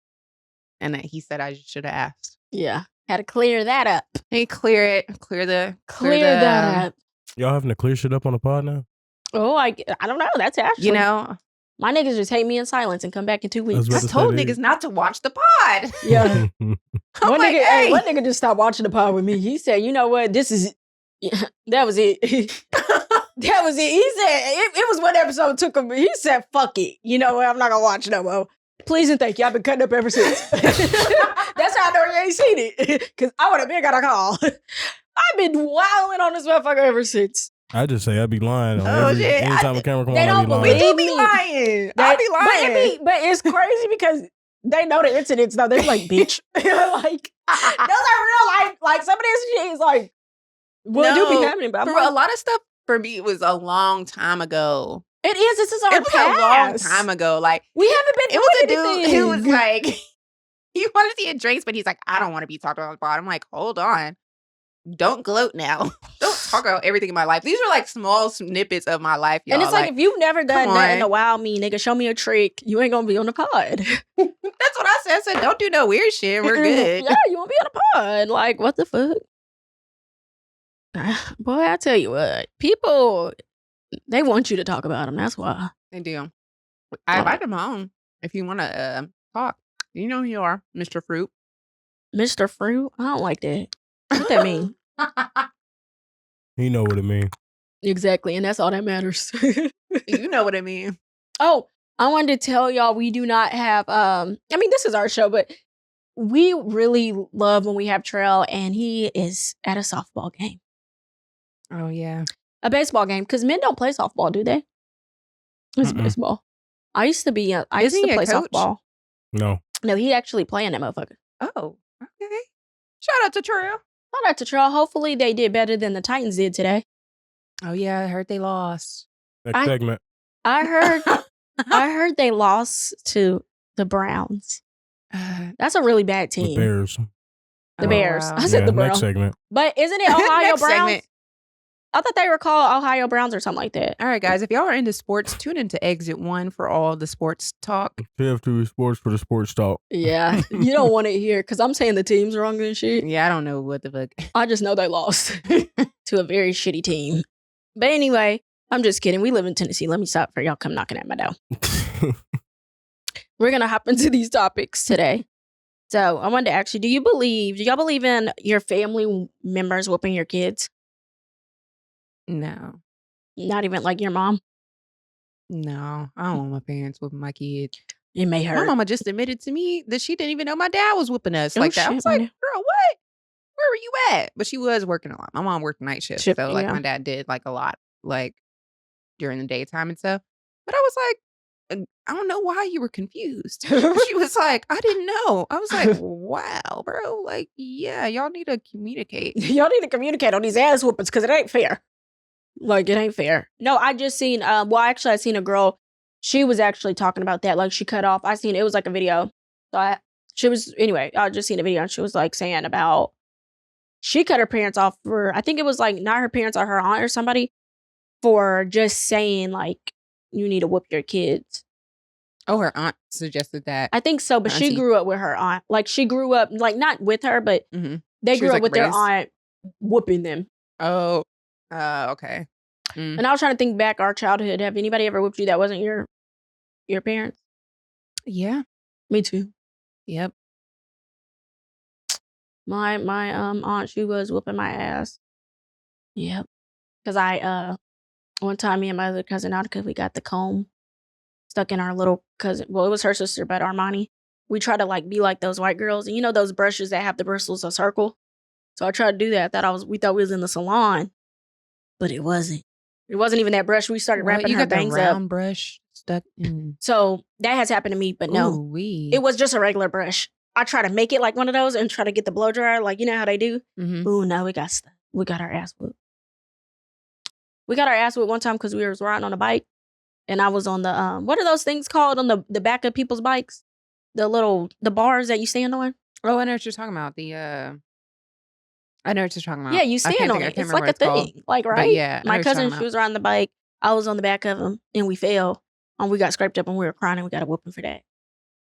[SPEAKER 3] And he said I should have asked.
[SPEAKER 1] Yeah. Had to clear that up.
[SPEAKER 3] Hey, clear
[SPEAKER 1] That up.
[SPEAKER 2] y'all having to clear shit up on the pod now?
[SPEAKER 1] Oh, I don't know. That's actually.
[SPEAKER 3] You know,
[SPEAKER 1] My niggas just hate me in silence and come back in 2 weeks.
[SPEAKER 2] about
[SPEAKER 3] I
[SPEAKER 2] to
[SPEAKER 3] told
[SPEAKER 2] say
[SPEAKER 3] niggas not to watch the pod.
[SPEAKER 1] Yeah.
[SPEAKER 3] I'm like, hey.
[SPEAKER 1] One nigga just stopped watching the pod with me. He said, you know what? This is that was it. That was it. He said it was one episode took him. He said, fuck it. You know what? I'm not gonna watch no more. Please and thank you. I've been cutting up ever since. That's how I know you ain't seen it. Cause I would have been got a call. I've been wilding on this motherfucker ever since.
[SPEAKER 2] I just say I'd be lying on
[SPEAKER 3] shit.
[SPEAKER 2] anytime a camera come
[SPEAKER 1] They
[SPEAKER 2] on,
[SPEAKER 1] don't
[SPEAKER 2] I'd be lying.
[SPEAKER 1] believe
[SPEAKER 3] be
[SPEAKER 1] me.
[SPEAKER 3] lying. I be lying.
[SPEAKER 1] But it's crazy because they know the incidents though. They're like, bitch. Like, those are real life. Like some of this shit is like, well, it do be happening, but I'm
[SPEAKER 3] For
[SPEAKER 1] like,
[SPEAKER 3] a lot of stuff for me, it was a long time ago.
[SPEAKER 1] it is. This is our
[SPEAKER 3] It was
[SPEAKER 1] past.
[SPEAKER 3] a long time ago. Like,
[SPEAKER 1] We haven't been
[SPEAKER 3] it was a
[SPEAKER 1] doing
[SPEAKER 3] dude
[SPEAKER 1] anything.
[SPEAKER 3] who was like, he wanted to see a drinks, but he's like, I don't want to be talked about on the pod. I'm like, hold on. Don't gloat now. Don't talk about everything in my life. These are like small snippets of my life, y'all.
[SPEAKER 1] And it's like if you've never done
[SPEAKER 3] come
[SPEAKER 1] that in
[SPEAKER 3] on.
[SPEAKER 1] a while, me nigga, show me a trick. You ain't gonna be on the pod.
[SPEAKER 3] that's what I said. I said, don't do no weird shit. We're good.
[SPEAKER 1] Yeah, you won't be on the pod. Like, what the fuck? Boy, I tell you what, people, they want you to talk about them. That's why.
[SPEAKER 3] They do. I invite them home if you want to talk. You know who you are, Mr. Fruit.
[SPEAKER 1] Mr. Fruit? I don't like that. What that mean?
[SPEAKER 2] You know what it means.
[SPEAKER 1] Exactly, and that's all that matters.
[SPEAKER 3] You know what I mean.
[SPEAKER 1] Oh, I wanted to tell y'all we do not have I mean, this is our show, but we really love when we have Trell and he is at a softball game.
[SPEAKER 3] Oh, yeah.
[SPEAKER 1] A baseball game, because men don't play softball, do they? It's baseball. I used to be I used
[SPEAKER 3] Isn't
[SPEAKER 1] to
[SPEAKER 3] he a
[SPEAKER 1] play
[SPEAKER 3] coach?
[SPEAKER 1] softball.
[SPEAKER 2] No.
[SPEAKER 1] No, he actually playing that motherfucker.
[SPEAKER 3] Oh, okay. Shout out to Trell.
[SPEAKER 1] Shout out to Trell. Hopefully they did better than the Titans did today.
[SPEAKER 3] Oh, yeah. I heard they lost.
[SPEAKER 2] Next segment.
[SPEAKER 1] I heard they lost to the Browns. That's a really bad
[SPEAKER 2] The
[SPEAKER 1] team.
[SPEAKER 2] Bears.
[SPEAKER 1] The Bears.
[SPEAKER 3] Wow.
[SPEAKER 1] I said the Browns.
[SPEAKER 2] Next segment.
[SPEAKER 1] But isn't it Ohio
[SPEAKER 3] Next
[SPEAKER 1] Browns?
[SPEAKER 3] segment.
[SPEAKER 1] I thought they were called Ohio Browns or something like that.
[SPEAKER 3] All right, guys. If y'all are into sports, tune into Exit 1 for all the sports talk.
[SPEAKER 2] TF2 Sports for the sports talk.
[SPEAKER 1] Yeah, you don't want it here because I'm saying the team's wrong and shit.
[SPEAKER 3] Yeah, I don't know what the fuck.
[SPEAKER 1] I just know they lost to a very shitty team. But anyway, I'm just kidding. We live in Tennessee. Let me stop for y'all come knocking at my door. We're going to hop into these topics today. So I wanted to ask you, do y'all believe in your family members whooping your kids?
[SPEAKER 3] No.
[SPEAKER 1] Not even like your mom?
[SPEAKER 3] No. I don't want my parents whooping my kids.
[SPEAKER 1] It may
[SPEAKER 3] My
[SPEAKER 1] hurt.
[SPEAKER 3] mama just admitted to me that she didn't even know my dad was whooping us
[SPEAKER 1] Oh,
[SPEAKER 3] like that. I
[SPEAKER 1] shit,
[SPEAKER 3] was like,
[SPEAKER 1] man.
[SPEAKER 3] girl, what? Where were you at? But she was working a lot. My mom worked night shift.
[SPEAKER 1] Shift,
[SPEAKER 3] So like
[SPEAKER 1] yeah.
[SPEAKER 3] my dad did like a lot like during the daytime and stuff. But I was like, I don't know why you were confused. She was like, I didn't know. I was like, wow, bro. Like, yeah, y'all need to communicate.
[SPEAKER 1] Y'all need to communicate on these ass whoopings because it ain't fair. Like, it ain't fair. No, I just seen, I seen a girl. She was actually talking about that. Like, she cut off. I seen, it was like a video. So I just seen a video and she was like saying about, she cut her parents off for, I think it was like not her parents or her aunt or somebody for just saying like, you need to whoop your kids.
[SPEAKER 3] Oh, her aunt suggested that.
[SPEAKER 1] I think so, but she
[SPEAKER 3] Auntie.
[SPEAKER 1] grew up with her aunt. Like, she grew up, like, not with her, but
[SPEAKER 3] Mhm.
[SPEAKER 1] they
[SPEAKER 3] She
[SPEAKER 1] grew
[SPEAKER 3] was,
[SPEAKER 1] up
[SPEAKER 3] like,
[SPEAKER 1] with their
[SPEAKER 3] raised-
[SPEAKER 1] aunt whooping them.
[SPEAKER 3] Oh, okay.
[SPEAKER 1] And I was trying to think back our childhood. Have anybody ever whooped you that wasn't your parents?
[SPEAKER 3] Yeah.
[SPEAKER 1] Me too.
[SPEAKER 3] Yep.
[SPEAKER 1] My aunt, she was whooping my ass. Yep. Because I one time me and my other cousin Nautica, we got the comb stuck in our little cousin. Well, it was her sister, but Armani. We tried to like be like those white girls, and you know those brushes that have the bristles a circle. So I tried to do that. We thought we was in the salon, but it wasn't. It wasn't even that brush. We started
[SPEAKER 3] What?
[SPEAKER 1] wrapping
[SPEAKER 3] You
[SPEAKER 1] her
[SPEAKER 3] got the
[SPEAKER 1] bangs
[SPEAKER 3] round
[SPEAKER 1] up.
[SPEAKER 3] brush stuck in.
[SPEAKER 1] So that has happened to me, but no,
[SPEAKER 3] Ooh-wee.
[SPEAKER 1] it was just a regular brush. I try to make it like one of those and try to get the blow dryer, like you know how they do.
[SPEAKER 3] Mhm.
[SPEAKER 1] Ooh, no, we got our ass whooped. We got our ass whooped one time because we was riding on a bike, and I was on the what are those things called on the back of people's bikes? The bars that you stand on.
[SPEAKER 3] Oh, I know what you're talking about. I know what you're talking about.
[SPEAKER 1] Yeah, you
[SPEAKER 3] I can't
[SPEAKER 1] stand on
[SPEAKER 3] think- I
[SPEAKER 1] it.
[SPEAKER 3] can't
[SPEAKER 1] It's
[SPEAKER 3] remember
[SPEAKER 1] like a
[SPEAKER 3] what it's called.
[SPEAKER 1] thing, like
[SPEAKER 3] But
[SPEAKER 1] right.
[SPEAKER 3] yeah, I know
[SPEAKER 1] My
[SPEAKER 3] what you're
[SPEAKER 1] cousin,
[SPEAKER 3] talking
[SPEAKER 1] she was riding the bike. I was on the back of him, and we fell, and we got scraped up, and we were crying, and we got a whooping for that.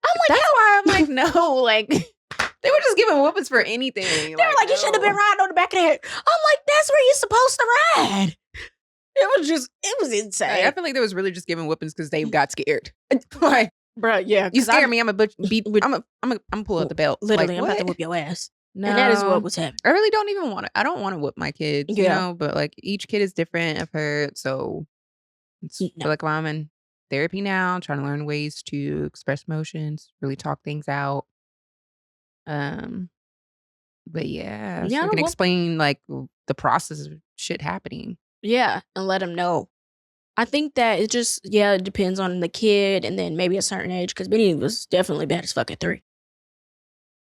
[SPEAKER 1] I'm like,
[SPEAKER 3] That's why I'm like, no, like they were just giving whoopings for anything.
[SPEAKER 1] they were like, you should have been riding on the back of that. I'm like, that's where you're supposed to ride. It was insane.
[SPEAKER 3] I feel like they was really just giving whoopings because they got scared. Like,
[SPEAKER 1] Bro, yeah.
[SPEAKER 3] you
[SPEAKER 1] 'cause
[SPEAKER 3] scare
[SPEAKER 1] I'm-
[SPEAKER 3] me, I'm a beat. I'm pull out the belt.
[SPEAKER 1] Literally,
[SPEAKER 3] Like,
[SPEAKER 1] I'm about to
[SPEAKER 3] what?
[SPEAKER 1] whoop your ass.
[SPEAKER 3] No,
[SPEAKER 1] And that is what was happening.
[SPEAKER 3] I really don't even want to. I don't want to whip my kids, you
[SPEAKER 1] Yeah.
[SPEAKER 3] know. But like each kid is different. I've heard, so it's
[SPEAKER 1] No.
[SPEAKER 3] feel like I'm in therapy now, trying to learn ways to express emotions, really talk things out. But yeah, so
[SPEAKER 1] Yeah,
[SPEAKER 3] I can
[SPEAKER 1] well-
[SPEAKER 3] explain like the process of shit happening.
[SPEAKER 1] Yeah, and let them know. I think that it just, it depends on the kid and then maybe a certain age, because Benny was definitely bad as fuck at 3.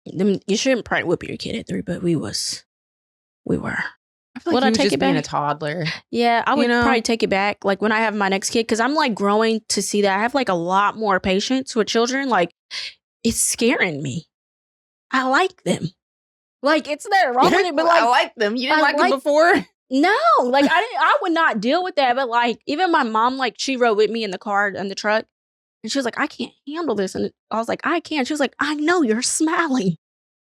[SPEAKER 1] You shouldn't probably whip your kid at 3, but we were.
[SPEAKER 3] I feel
[SPEAKER 1] Would
[SPEAKER 3] like
[SPEAKER 1] I
[SPEAKER 3] he was
[SPEAKER 1] take
[SPEAKER 3] just
[SPEAKER 1] it
[SPEAKER 3] being a
[SPEAKER 1] back?
[SPEAKER 3] toddler.
[SPEAKER 1] Yeah, I would
[SPEAKER 3] You know?
[SPEAKER 1] probably take it back. Like when I have my next kid, because I'm like growing to see that I have like a lot more patience with children. Like it's scaring me. I like them. Like it's there wrong with it, but
[SPEAKER 3] I
[SPEAKER 1] like
[SPEAKER 3] like them. You didn't
[SPEAKER 1] I
[SPEAKER 3] like them
[SPEAKER 1] like-
[SPEAKER 3] before.
[SPEAKER 1] no, like I would not deal with that. But like even my mom, like she rode with me in the car in the truck, and she was like, I can't handle this, and I was like, I can. She was like, I know you're smiling.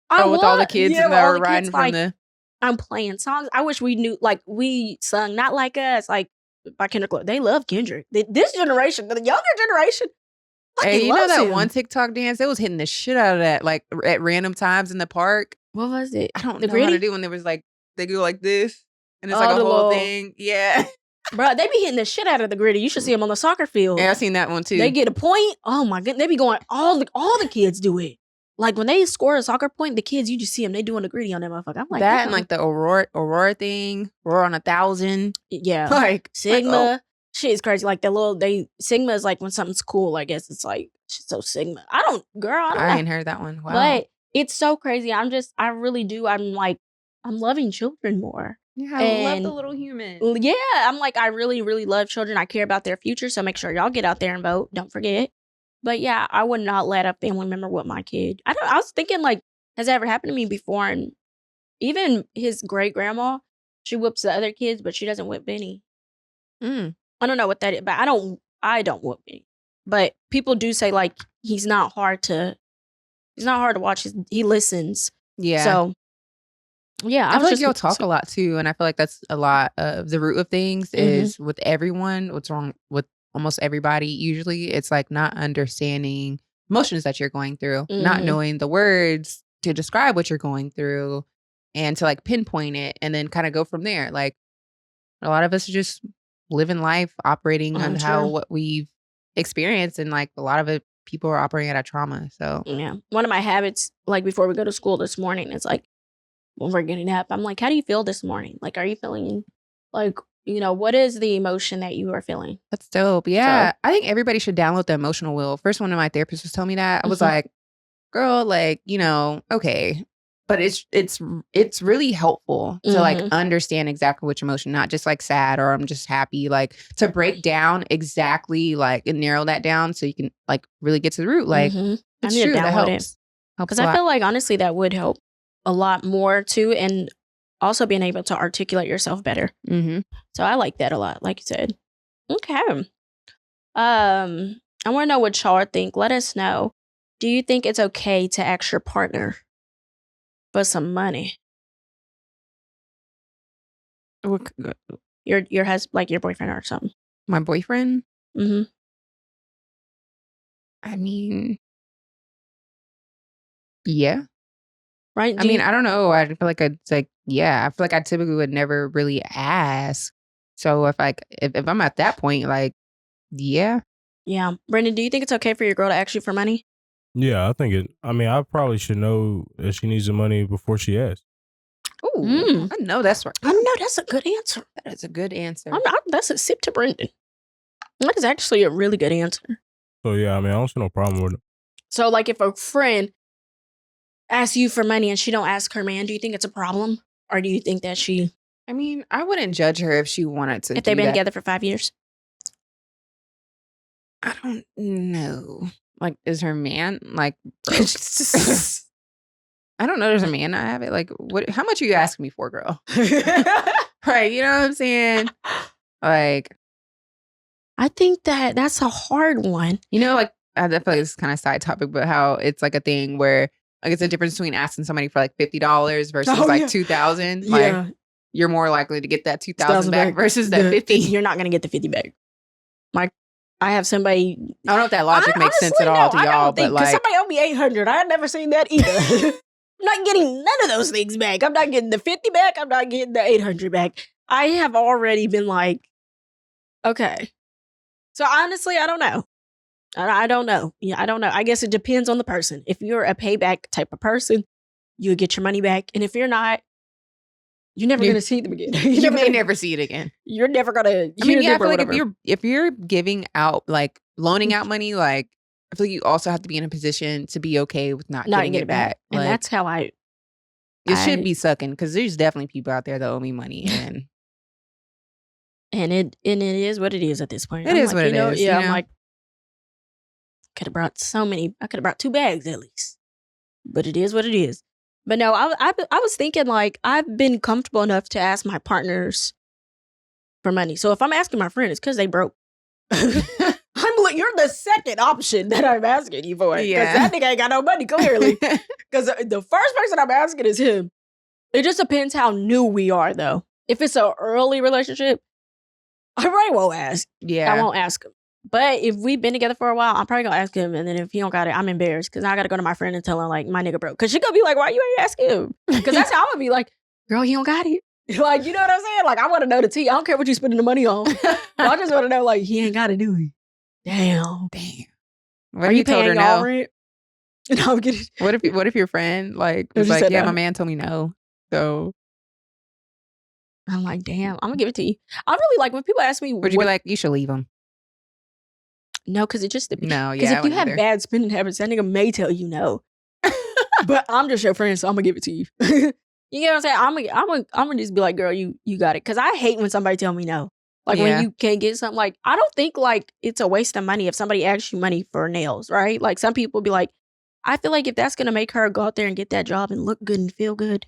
[SPEAKER 3] With all the
[SPEAKER 1] was.
[SPEAKER 3] kids
[SPEAKER 1] Yeah,
[SPEAKER 3] that
[SPEAKER 1] with all
[SPEAKER 3] were
[SPEAKER 1] the
[SPEAKER 3] riding
[SPEAKER 1] kids,
[SPEAKER 3] from
[SPEAKER 1] like,
[SPEAKER 3] the.
[SPEAKER 1] I'm playing songs. I wish we knew, like, we sung Not Like Us, like, by Kendrick Lamar. They love Kendrick. This generation, the younger generation,
[SPEAKER 3] Hey, you know
[SPEAKER 1] loves
[SPEAKER 3] that
[SPEAKER 1] him.
[SPEAKER 3] one TikTok dance? It was hitting the shit out of that, like at random times in the park.
[SPEAKER 1] What was it?
[SPEAKER 3] I don't
[SPEAKER 1] The
[SPEAKER 3] know how to
[SPEAKER 1] gritty?
[SPEAKER 3] do when there was like they go like this, and it's
[SPEAKER 1] Oh,
[SPEAKER 3] like a
[SPEAKER 1] the
[SPEAKER 3] whole
[SPEAKER 1] little-
[SPEAKER 3] thing. Yeah,
[SPEAKER 1] Bro, they be hitting the shit out of the gritty. You should see them on the soccer field.
[SPEAKER 3] yeah, I seen that one too.
[SPEAKER 1] They get a point. Oh my goodness. They be going, all the kids do it. Like when they score a soccer point, the kids, you just see them, they doing the gritty on that motherfucker. I'm like,
[SPEAKER 3] that and like the Aurora thing, Aurora on 1,000.
[SPEAKER 1] yeah.
[SPEAKER 3] Like
[SPEAKER 1] Sigma.
[SPEAKER 3] like,
[SPEAKER 1] Shit is crazy. Like Sigma is like when something's cool, I guess it's like, she's so Sigma. I don't
[SPEAKER 3] I
[SPEAKER 1] know.
[SPEAKER 3] ain't heard that one. Wow.
[SPEAKER 1] But it's so crazy. I really do. I'm loving children more.
[SPEAKER 3] Yeah, I love
[SPEAKER 1] And-
[SPEAKER 3] the little human.
[SPEAKER 1] Yeah, I'm like, I really, really love children. I care about their future. So make sure y'all get out there and vote. Don't forget. But yeah, I would not let a family member whip my kid. I was thinking, like, has that ever happened to me before? And even his great grandma, she whips the other kids, but she doesn't whip Benny.
[SPEAKER 3] Mm.
[SPEAKER 1] I don't know what that is, but I don't whip Benny. But people do say, like, he's not hard to watch. He listens.
[SPEAKER 3] Yeah.
[SPEAKER 1] So yeah,
[SPEAKER 3] I feel like
[SPEAKER 1] just
[SPEAKER 3] y'all talk a lot too, and I feel like that's a lot of the root of things is with everyone. What's wrong with almost everybody? Usually, it's like not understanding emotions that you're going through, not knowing the words to describe what you're going through, and to like pinpoint it, and then kind of go from there. Like a lot of us are just living life, operating on how
[SPEAKER 1] True.
[SPEAKER 3] what we've experienced, and like a lot of it, people are operating out of trauma. So
[SPEAKER 1] Yeah. One of my habits, like before we go to school this morning, is like when we're getting up, I'm like, how do you feel this morning? Like, are you feeling like, what is the emotion that you are feeling?
[SPEAKER 3] that's dope. Yeah. I think everybody should download the emotional wheel. First, one of my therapists was telling me that. I was like, girl, like, okay. But it's really helpful to like understand exactly which emotion, not just like sad or I'm just happy, like to break down exactly like and narrow that down so you can like really get to the root. Like
[SPEAKER 1] I
[SPEAKER 3] it's
[SPEAKER 1] need
[SPEAKER 3] true.
[SPEAKER 1] to
[SPEAKER 3] That
[SPEAKER 1] download it.
[SPEAKER 3] helps.
[SPEAKER 1] Because I feel like honestly that would help a lot more too, and also being able to articulate yourself better. So I like that a lot, like you said. Okay. I want to know what y'all think. Let us know. Do you think it's okay to ask your partner for some money? Your husband, like your boyfriend or something.
[SPEAKER 3] My boyfriend.
[SPEAKER 1] Mm-hmm.
[SPEAKER 3] I mean, yeah.
[SPEAKER 1] Right?
[SPEAKER 3] I mean, I don't know. I feel like it's like, yeah. I feel like I typically would never really ask. So if I'm at that point, like, yeah.
[SPEAKER 1] Yeah. Brendan, do you think it's okay for your girl to ask you for money?
[SPEAKER 2] Yeah, I probably should know that she needs the money before she asks.
[SPEAKER 3] Ooh, I know that's right.
[SPEAKER 1] I know that's a good answer.
[SPEAKER 3] That is a good answer.
[SPEAKER 1] That's a sip to Brendan. That is actually a really good answer.
[SPEAKER 2] So yeah, I don't see no problem with it.
[SPEAKER 1] So like if a friend asks you for money and she don't ask her man, do you think it's a problem? Or do you think that
[SPEAKER 3] I mean, I wouldn't judge her if she wanted to.
[SPEAKER 1] if they've been together for 5 years?
[SPEAKER 3] I don't know. Like, is her man like? I don't know. There's a man I have it. Like, what? How much are you asking me for, girl? Right? You know what I'm saying? Like,
[SPEAKER 1] I think that's a hard one.
[SPEAKER 3] like I feel like it's kind of side topic, but how it's like a thing where like it's a difference between asking somebody for like $50 versus $2,000. Like, you're more likely to get that $2,000 back versus that 50.
[SPEAKER 1] You're not gonna get the 50 back. I have somebody.
[SPEAKER 3] I don't know if that logic makes sense at all to y'all, but like
[SPEAKER 1] somebody owed me $800. I had never seen that either. I'm not getting none of those things back. I'm not getting the 50 back. I'm not getting the 800 back. I have already been like, okay. So honestly, I don't know. I don't know. Yeah, I don't know. I guess it depends on the person. If you're a payback type of person, you'll get your money back. And if you're not, you're never going to see them again.
[SPEAKER 3] you may never see it again.
[SPEAKER 1] You're never going to.
[SPEAKER 3] I mean, yeah, I feel like if you're giving out, like loaning out money, like I feel like you also have to be in a position to be okay with not getting it back.
[SPEAKER 1] And
[SPEAKER 3] like,
[SPEAKER 1] that's how
[SPEAKER 3] it should be sucking, because there's definitely people out there that owe me money,
[SPEAKER 1] and it is what it is at this point.
[SPEAKER 3] It is what it is.
[SPEAKER 1] Yeah, I'm like, I could have brought 2 bags at least, but it is what it is. But no, I was thinking like I've been comfortable enough to ask my partners for money. So if I'm asking my friend, it's because they broke. You're the second option that I'm asking you for. Because that nigga ain't got no money, clearly. Because the first person I'm asking is him. It just depends how new we are, though. If it's an early relationship, I probably won't ask.
[SPEAKER 3] Yeah.
[SPEAKER 1] I won't ask him. But if we've been together for a while, I'm probably gonna ask him. And then if he don't got it, I'm embarrassed because I gotta go to my friend and tell her like my nigga broke. Cause she gonna be like, why you ain't asking him? Because that's how I'm gonna be like, girl, he don't got it. Like, you know what I'm saying? Like, I want to know the tea. I don't care what you spending the money on. I just want to know like he ain't got it, do he? Damn.
[SPEAKER 3] What
[SPEAKER 1] Are
[SPEAKER 3] if
[SPEAKER 1] you
[SPEAKER 3] you told her
[SPEAKER 1] paying y'all
[SPEAKER 3] no?
[SPEAKER 1] rent? No, I'm kidding.
[SPEAKER 3] What if your friend like
[SPEAKER 1] If
[SPEAKER 3] was
[SPEAKER 1] she
[SPEAKER 3] like,
[SPEAKER 1] said
[SPEAKER 3] yeah,
[SPEAKER 1] no.
[SPEAKER 3] my man told me no. So
[SPEAKER 1] I'm like, damn, I'm gonna give it to you. I really like when people ask me,
[SPEAKER 3] would you be like, you should leave him?
[SPEAKER 1] no, because it just depends.
[SPEAKER 3] No,
[SPEAKER 1] Because
[SPEAKER 3] yeah.
[SPEAKER 1] if you have bad spending habits, that nigga may tell you no. But I'm just your friend, so I'm gonna give it to you. You get what I'm saying? I'm gonna just be like, girl, you got it. Because I hate when somebody tell me no. Like
[SPEAKER 3] Yeah.
[SPEAKER 1] when you can't get something. Like I don't think like it's a waste of money if somebody asks you money for nails, right? Like some people be like, I feel like if that's gonna make her go out there and get that job and look good and feel good,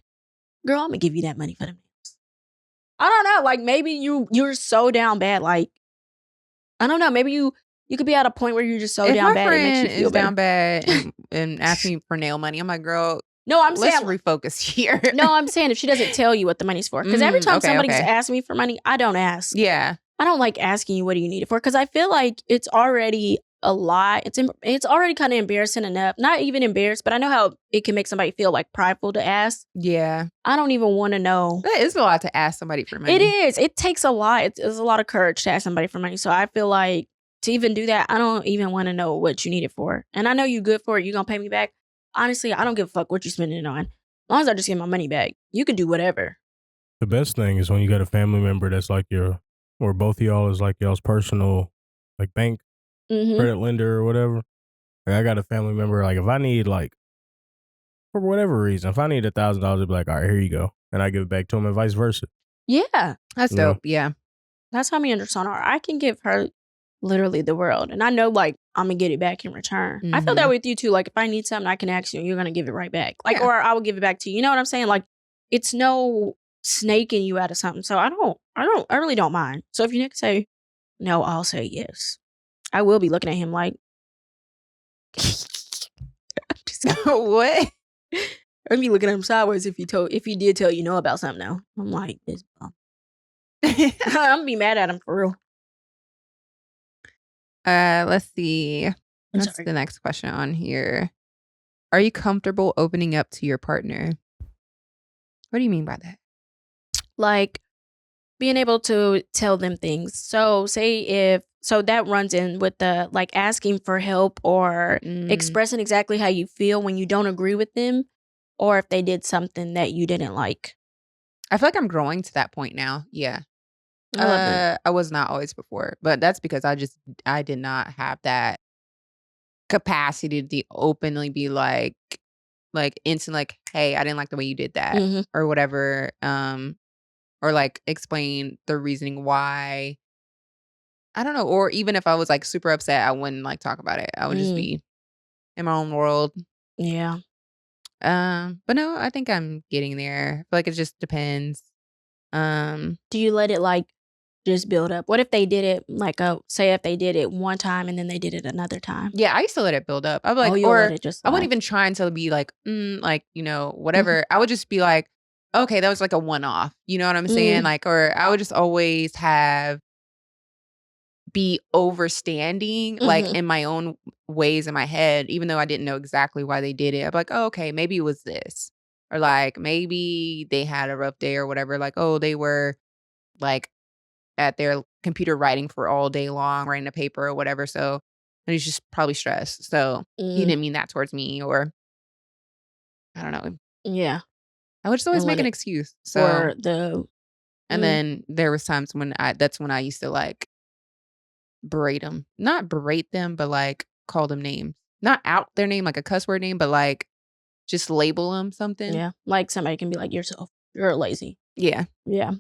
[SPEAKER 1] girl, I'm gonna give you that money for them nails. I don't know. Like maybe you're so down bad. Like I don't know. Maybe you could be at a point where you're just so
[SPEAKER 3] if
[SPEAKER 1] down
[SPEAKER 3] my
[SPEAKER 1] bad it makes you
[SPEAKER 3] friend
[SPEAKER 1] feel
[SPEAKER 3] is
[SPEAKER 1] better.
[SPEAKER 3] down bad and asks me for nail money, I'm like, girl,
[SPEAKER 1] No, I'm
[SPEAKER 3] let's
[SPEAKER 1] saying
[SPEAKER 3] refocus here.
[SPEAKER 1] no, I'm saying if she doesn't tell you what the money's for. Because every time
[SPEAKER 3] Okay,
[SPEAKER 1] somebody's
[SPEAKER 3] okay.
[SPEAKER 1] asked me for money, I don't ask.
[SPEAKER 3] Yeah.
[SPEAKER 1] I don't like asking you what do you need it for because I feel like it's already a lot. It's already kind of embarrassing enough. Not even embarrassed, but I know how it can make somebody feel like prideful to ask.
[SPEAKER 3] Yeah.
[SPEAKER 1] I don't even want to know.
[SPEAKER 3] That is a lot to ask somebody for money.
[SPEAKER 1] It is. It takes a lot. It's a lot of courage to ask somebody for money. So I feel like to even do that, I don't even want to know what you need it for. And I know you're good for it. You're going to pay me back. Honestly, I don't give a fuck what you're spending it on. As long as I just get my money back, you can do whatever.
[SPEAKER 2] The best thing is when you got a family member that's like or both of y'all is like y'all's personal, like bank, credit lender or whatever. Like I got a family member, like if I need like, for whatever reason, if I need $1,000, they'd be like, all right, here you go. And I give it back to him and vice versa.
[SPEAKER 1] Yeah.
[SPEAKER 3] That's
[SPEAKER 2] Yeah.
[SPEAKER 3] dope. Yeah.
[SPEAKER 1] That's how me and Son are. I can give her literally the world. And I know like I'm gonna get it back in return. I feel that with you too. Like if I need something, I can ask you and you're gonna give it right back. Like,
[SPEAKER 3] Yeah.
[SPEAKER 1] or I will give it back to you. You know what I'm saying? Like it's no snaking you out of something. So I really don't mind. So if you niggas say no, I'll say yes. I will be looking at him like
[SPEAKER 3] What?
[SPEAKER 1] I'd be looking at him sideways if he did tell you no about something now. I'm like, this bum. I'm gonna be mad at him for real.
[SPEAKER 3] Let's see.
[SPEAKER 1] I'm
[SPEAKER 3] What's
[SPEAKER 1] sorry.
[SPEAKER 3] the next question on here? Are you comfortable opening up to your partner? What do you mean by that?
[SPEAKER 1] Like being able to tell them things. So that runs in with the like asking for help or expressing exactly how you feel when you don't agree with them or if they did something that you didn't like.
[SPEAKER 3] I feel like I'm growing to that point now. Yeah.
[SPEAKER 1] I love that.
[SPEAKER 3] I was not always before, but that's because I did not have that capacity to openly be like instant like, hey, I didn't like the way you did that or whatever. Or like explain the reasoning why. I don't know. Or even if I was like super upset, I wouldn't like talk about it. I would just be in my own world.
[SPEAKER 1] Yeah.
[SPEAKER 3] But no, I think I'm getting there. I feel like it just depends.
[SPEAKER 1] Do you let it like just build up? What if they did it like say if they did it one time and then they did it another time?
[SPEAKER 3] Yeah, I used to let it build up. I'd be like,
[SPEAKER 1] you'll
[SPEAKER 3] or
[SPEAKER 1] let it just
[SPEAKER 3] I wouldn't
[SPEAKER 1] slide.
[SPEAKER 3] even try until be like, like, you know, whatever. I would just be like, okay, that was like a one-off. You know what I'm saying? Like, or I would just always be overstanding, like in my own ways in my head, even though I didn't know exactly why they did it. I'd be like, oh, okay, maybe it was this. Or like, maybe they had a rough day or whatever. Like, oh, they were like at their computer writing for all day long, writing a paper or whatever. So and he's just probably stressed. So he didn't mean that towards me, or I don't know.
[SPEAKER 1] Yeah.
[SPEAKER 3] I would just always
[SPEAKER 1] And
[SPEAKER 3] make
[SPEAKER 1] let
[SPEAKER 3] an
[SPEAKER 1] it
[SPEAKER 3] excuse.
[SPEAKER 1] for
[SPEAKER 3] So
[SPEAKER 1] the
[SPEAKER 3] and then there was times when that's when I used to like not berate them, but like call them names, not out their name like a cuss word name, but like just label them something.
[SPEAKER 1] yeah, like somebody can be like yourself. You're lazy.
[SPEAKER 3] Yeah.
[SPEAKER 1] Yeah.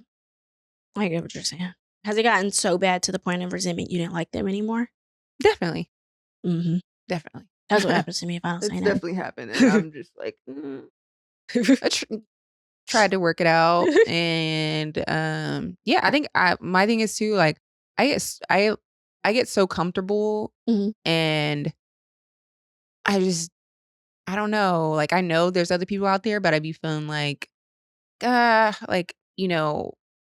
[SPEAKER 1] I get what you're saying. Has it gotten so bad to the point of resentment you didn't like them anymore?
[SPEAKER 3] Definitely.
[SPEAKER 1] Definitely. That's what happens to me if I don't say
[SPEAKER 3] It's
[SPEAKER 1] nothing.
[SPEAKER 3] definitely happened. And I'm just like, I tried to work it out. And yeah, I think my thing is too, like, I get so comfortable and I don't know. Like, I know there's other people out there, but I be feeling like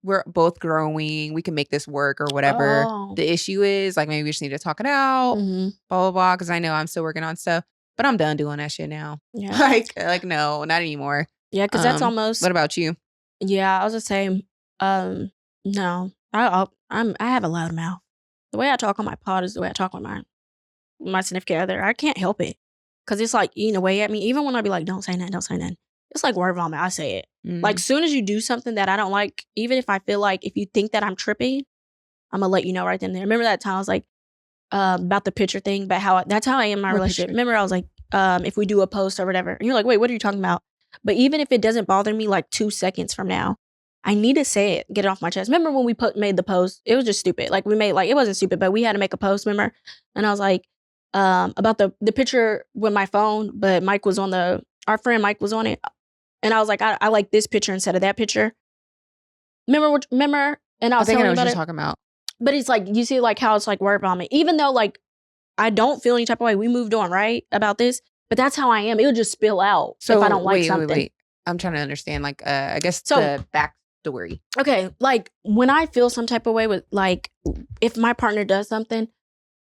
[SPEAKER 3] we're both growing. We can make this work or whatever.
[SPEAKER 1] Oh.
[SPEAKER 3] The issue is like maybe we just need to talk it out.
[SPEAKER 1] Mhm.
[SPEAKER 3] Blah blah blah. Because I know I'm still working on stuff, but I'm done doing that shit now.
[SPEAKER 1] Yeah.
[SPEAKER 3] Like no, not anymore.
[SPEAKER 1] Yeah, because that's almost.
[SPEAKER 3] What about you?
[SPEAKER 1] Yeah, I was the same. No, I have a loud mouth. The way I talk on my pod is the way I talk with my significant other. I can't help it because it's like eating away at me. Even when I be like, "Don't say nothing, don't say nothing." It's like word vomit. I say it. Like soon as you do something that I don't like, even if I feel like if you think that I'm tripping, I'm gonna let you know right then and there. Remember that time I was like about the picture thing, but that's how I am in my relationship.
[SPEAKER 3] Picture?
[SPEAKER 1] Remember I was like, if we do a post or whatever, and you're like, wait, what are you talking about? But even if it doesn't bother me like 2 seconds from now, I need to say it, get it off my chest. Remember when we made the post? It was just stupid. Like we made it wasn't stupid, but we had to make a post, remember? And I was like, about the picture with my phone, but Mike was on our friend Mike was on it. And I was like, I like this picture instead of that picture. Remember? And I was
[SPEAKER 3] think I know
[SPEAKER 1] telling
[SPEAKER 3] what
[SPEAKER 1] about
[SPEAKER 3] you're
[SPEAKER 1] it.
[SPEAKER 3] talking about.
[SPEAKER 1] But it's like, you see like how it's like word vomit. Even though like I don't feel any type of way, we moved on, right? About this. But that's how I am. It'll just spill out if I don't like something.
[SPEAKER 3] Wait. I'm trying to understand, like, I guess the backstory.
[SPEAKER 1] Okay, like, when I feel some type of way with, like, if my partner does something,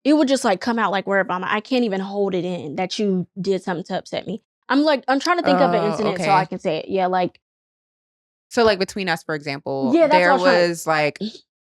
[SPEAKER 1] it would just, like, come out like word vomit. I can't even hold it in that you did something to upset me. I'm trying to think of an incident so I can say it. Yeah, like.
[SPEAKER 3] So, like, between us, for example,
[SPEAKER 1] yeah, that's
[SPEAKER 3] there
[SPEAKER 1] what I
[SPEAKER 3] was, like...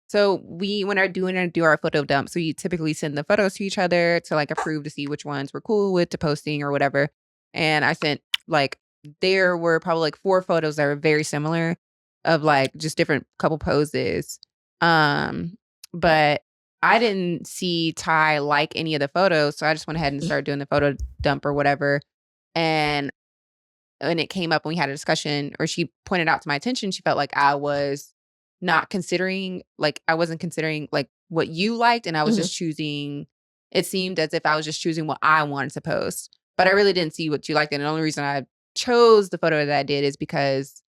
[SPEAKER 3] So when we do our photo dumps, we typically send the photos to each other to like approve to see which ones we're cool with to posting or whatever. And I sent like, there were probably like 4 photos that were very similar of like just different couple poses. But I didn't see Ty like any of the photos. So I just went ahead and started doing the photo dump or whatever. And when it came up and we had a discussion, or she pointed out to my attention, she felt like I was not considering, like I wasn't considering like what you liked, and I was just choosing. It seemed as if I was just choosing what I wanted to post, but I really didn't see what you liked. And the only reason I chose the photo that I did is because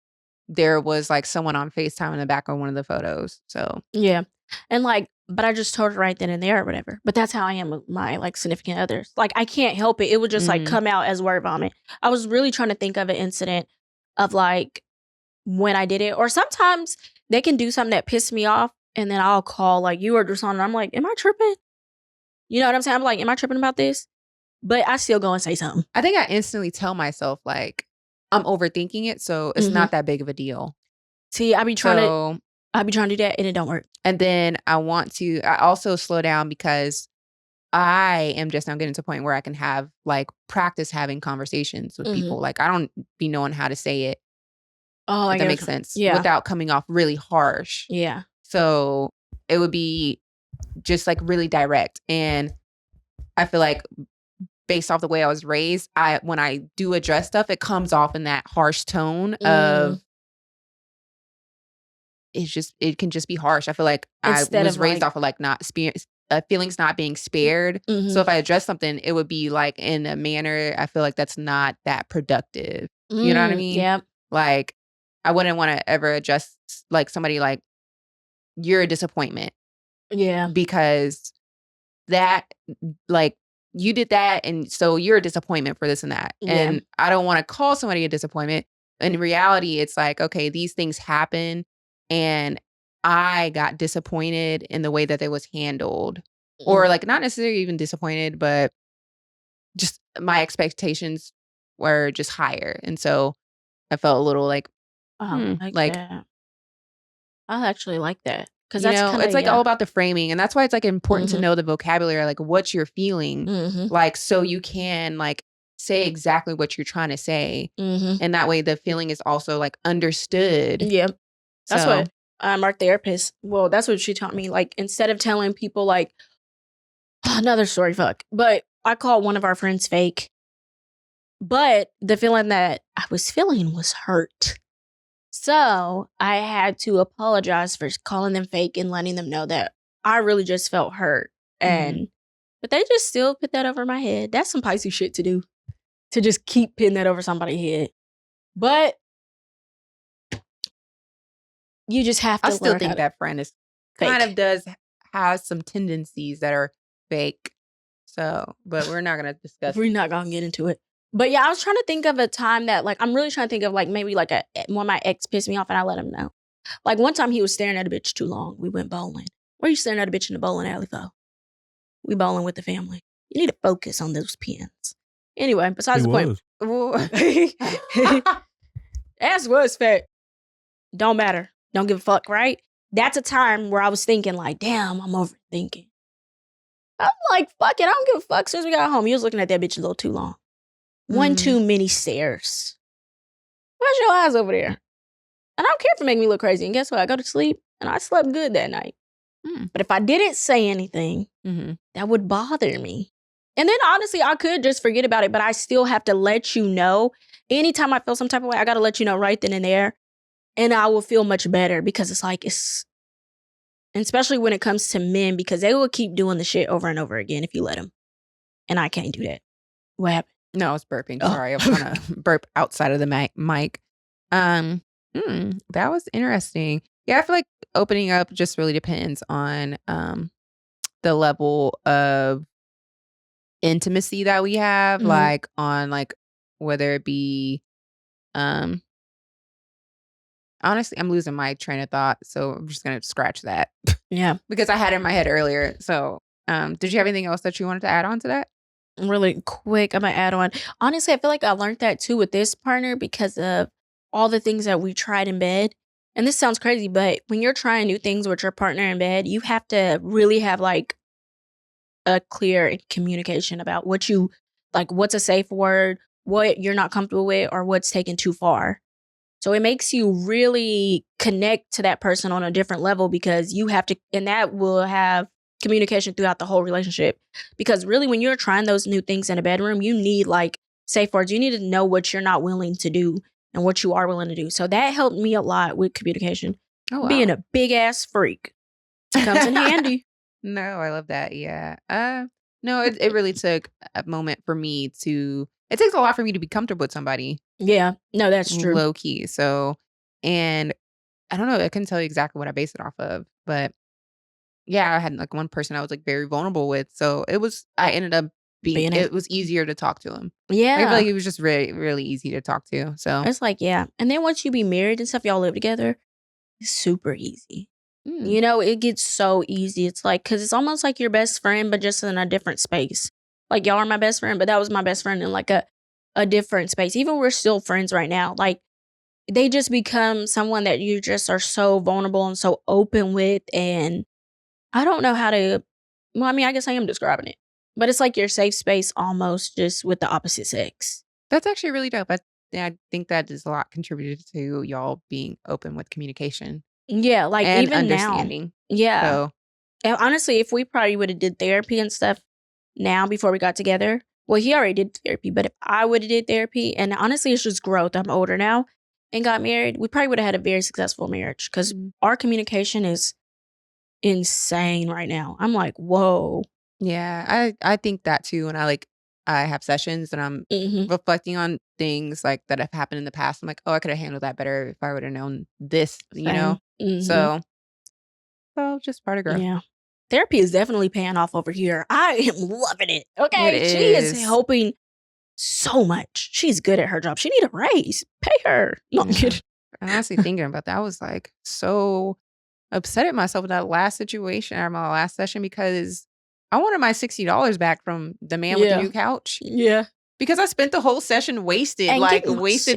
[SPEAKER 3] there was like someone on FaceTime in the back of one of the photos. So
[SPEAKER 1] yeah, and like, but I just told her right then and there or whatever. But that's how I am with my like significant others. Like I can't help it. It would just like come out as word vomit. I was really trying to think of an incident of like when I did it, or sometimes they can do something that pissed me off, and then I'll call like you or do something. I'm like, am I tripping? You know what I'm saying? I'm like, am I tripping about this? But I still go and say something.
[SPEAKER 3] I think I instantly tell myself like I'm overthinking it, so it's not that big of a deal.
[SPEAKER 1] See, I be trying to do that, and it don't work.
[SPEAKER 3] And then I also slow down because I am just now getting to a point where I can have like practice having conversations with people. Like I don't be knowing how to say it.
[SPEAKER 1] Oh,
[SPEAKER 3] if that makes sense.
[SPEAKER 1] Yeah.
[SPEAKER 3] Without coming off really harsh.
[SPEAKER 1] Yeah.
[SPEAKER 3] So it would be just like really direct. And I feel like based off the way I was raised, when I do address stuff, it comes off in that harsh tone of it can just be harsh. I feel like
[SPEAKER 1] Instead
[SPEAKER 3] I was
[SPEAKER 1] of
[SPEAKER 3] raised
[SPEAKER 1] like,
[SPEAKER 3] off of like feelings not being spared. So if I address something, it would be like in a manner I feel like that's not that productive. You know what I mean?
[SPEAKER 1] Yeah.
[SPEAKER 3] Like I wouldn't want to ever address like somebody like you're a disappointment.
[SPEAKER 1] Yeah.
[SPEAKER 3] Because that like you did that, and so you're a disappointment for this and that.
[SPEAKER 1] Yeah.
[SPEAKER 3] And I don't want to call somebody a disappointment. In reality, it's like, okay, these things happen, and I got disappointed in the way that it was handled. Or like not necessarily even disappointed, but just my expectations were just higher. And so I felt a little like,
[SPEAKER 1] like that. I actually like that. Because
[SPEAKER 3] you know, it's like all about the framing. And that's why it's like important to know the vocabulary, like what you're feeling, like so you can like say exactly what you're trying to say. And that way the feeling is also like understood.
[SPEAKER 1] Yeah. That's what our therapist, well, that's what she taught me. Like instead of telling people like, another story, fuck. But I called one of our friends fake. But the feeling that I was feeling was hurt. So I had to apologize for calling them fake and letting them know that I really just felt hurt. But they just still put that over my head. That's some Pisces shit to do. To just keep pinning that over somebody's head. But you just have to
[SPEAKER 3] I still think that friend is kind of has some tendencies that are fake. So, but we're not going to discuss.
[SPEAKER 1] We're not going to get into it. But yeah, I was trying to think of a time that like I'm really trying to think of like maybe like when my ex pissed me off and I let him know. Like one time he was staring at a bitch too long. We went bowling. Where you staring at a bitch in the bowling alley for? We bowling with the family. You need to focus on those pins. Anyway, besides the point. Ass was fat. Don't matter. Don't give a fuck, right? That's a time where I was thinking like, damn, I'm overthinking. I'm like, fuck it. I don't give a fuck. As soon as we got home, he was looking at that bitch a little too long. One too many stares. Where's your eyes over there? And I don't care if it make me look crazy. And guess what? I go to sleep and I slept good that night. But if I didn't say anything, that would bother me. And then honestly, I could just forget about it, but I still have to let you know. Anytime I feel some type of way, I got to let you know right then and there. And I will feel much better because it's like, and especially when it comes to men, because they will keep doing the shit over and over again if you let them. And I can't do that. What happened?
[SPEAKER 3] No, I was burping. Sorry, I was trying to burp outside of the mic. That was interesting. Yeah, I feel like opening up just really depends on the level of intimacy that we have, like on like whether it be honestly, I'm losing my train of thought, so I'm just gonna scratch that.
[SPEAKER 1] Yeah.
[SPEAKER 3] Because I had it in my head earlier. So did you have anything else that you wanted to add on to that?
[SPEAKER 1] Really quick, I'm gonna add on. Honestly, I feel like I learned that too with this partner because of all the things that we tried in bed. And this sounds crazy, but when you're trying new things with your partner in bed, you have to really have like a clear communication about what you like, what's a safe word, what you're not comfortable with, or what's taken too far. So it makes you really connect to that person on a different level because you have to, and that will have communication throughout the whole relationship. Because really, when you're trying those new things in a bedroom, you need like safe words. You need to know what you're not willing to do and what you are willing to do. So that helped me a lot with communication. Oh, wow. Being a big ass freak comes in handy.
[SPEAKER 3] No, I love that. Yeah. No, it really took a moment for me to. It takes a lot for me to be comfortable with somebody.
[SPEAKER 1] Yeah. No, that's true.
[SPEAKER 3] Low key. So, and I don't know. I couldn't tell you exactly what I based it off of, but yeah, I had like one person I was like very vulnerable with. So I ended up being it was easier to talk to him.
[SPEAKER 1] Yeah.
[SPEAKER 3] I feel like it was just really, really easy to talk to. So
[SPEAKER 1] it's like, yeah. And then once you be married and stuff, y'all live together, it's super easy. You know, it gets so easy. It's like, because it's almost like your best friend, but just in a different space. Like, y'all are my best friend, but that was my best friend in like a different space. Even we're still friends right now. Like, they just become someone that you just are so vulnerable and so open with. And I don't know how to, well, I mean, I guess I am describing it. But it's like your safe space almost just with the opposite sex.
[SPEAKER 3] That's actually really dope. I think that is a lot contributed to y'all being open with communication.
[SPEAKER 1] Yeah, like
[SPEAKER 3] and
[SPEAKER 1] even
[SPEAKER 3] understanding.
[SPEAKER 1] Now. Yeah.
[SPEAKER 3] So,
[SPEAKER 1] and honestly, if we probably would have did therapy and stuff now before we got together, well, he already did therapy, but if I would have did therapy, and honestly, it's just growth. I'm older now and got married. We probably would have had a very successful marriage because our communication is insane right now. I'm like, whoa.
[SPEAKER 3] Yeah, I think that too. And I have sessions and I'm reflecting on things like that have happened in the past. I'm like, oh, I could have handled that better if I would have known this, you know? So just part of growth.
[SPEAKER 1] Yeah. Therapy is definitely paying off over here. I am loving it. Okay. She is helping so much. She's good at her job. She need a raise. Pay her. No, I'm kidding.
[SPEAKER 3] I'm honestly thinking about that. I was like so upset at myself with that last situation or my last session because I wanted my $60 back from the man with the new couch.
[SPEAKER 1] Yeah.
[SPEAKER 3] Because I spent the whole session wasted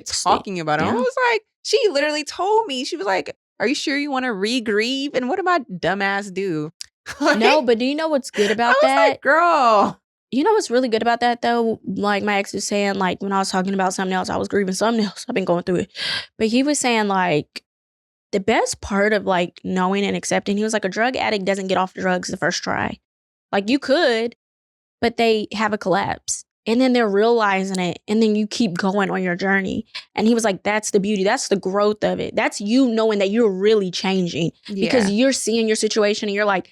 [SPEAKER 3] talking about it. I was like, she literally told me, she was like, are you sure you want to re-grieve? And what did my dumbass do?
[SPEAKER 1] No, but do you know what's good about that?
[SPEAKER 3] Like, girl.
[SPEAKER 1] You know what's really good about that though? Like my ex was saying, like when I was talking about something else, I was grieving something else. I've been going through it. But he was saying like, the best part of like knowing and accepting, he was like, a drug addict doesn't get off drugs the first try. Like you could, but they have a collapse. And then they're realizing it. And then you keep going on your journey. And he was like, that's the beauty. That's the growth of it. That's you knowing that you're really changing. Yeah. Because you're seeing your situation and you're like,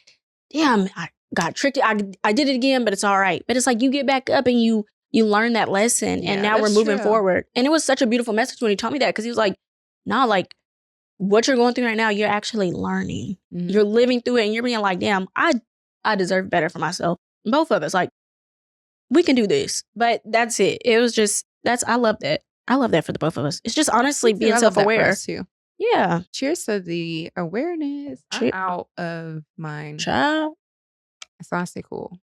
[SPEAKER 1] damn, I got tricked. I did it again, but it's all right. But it's like you get back up and you learn that lesson. And now we're moving forward. And it was such a beautiful message when he told me that. Because he was like, nah, like what you're going through right now, you're actually learning. You're living through it. And you're being like, damn, I deserve better for myself. Both of us, like, we can do this. But that's it. It was just I love that. I love that for the both of us. It's just honestly being
[SPEAKER 3] I love that for
[SPEAKER 1] self-aware.
[SPEAKER 3] us, too.
[SPEAKER 1] Yeah.
[SPEAKER 3] Cheers to the awareness. I'm out of mine.
[SPEAKER 1] Child.
[SPEAKER 3] It's honestly cool.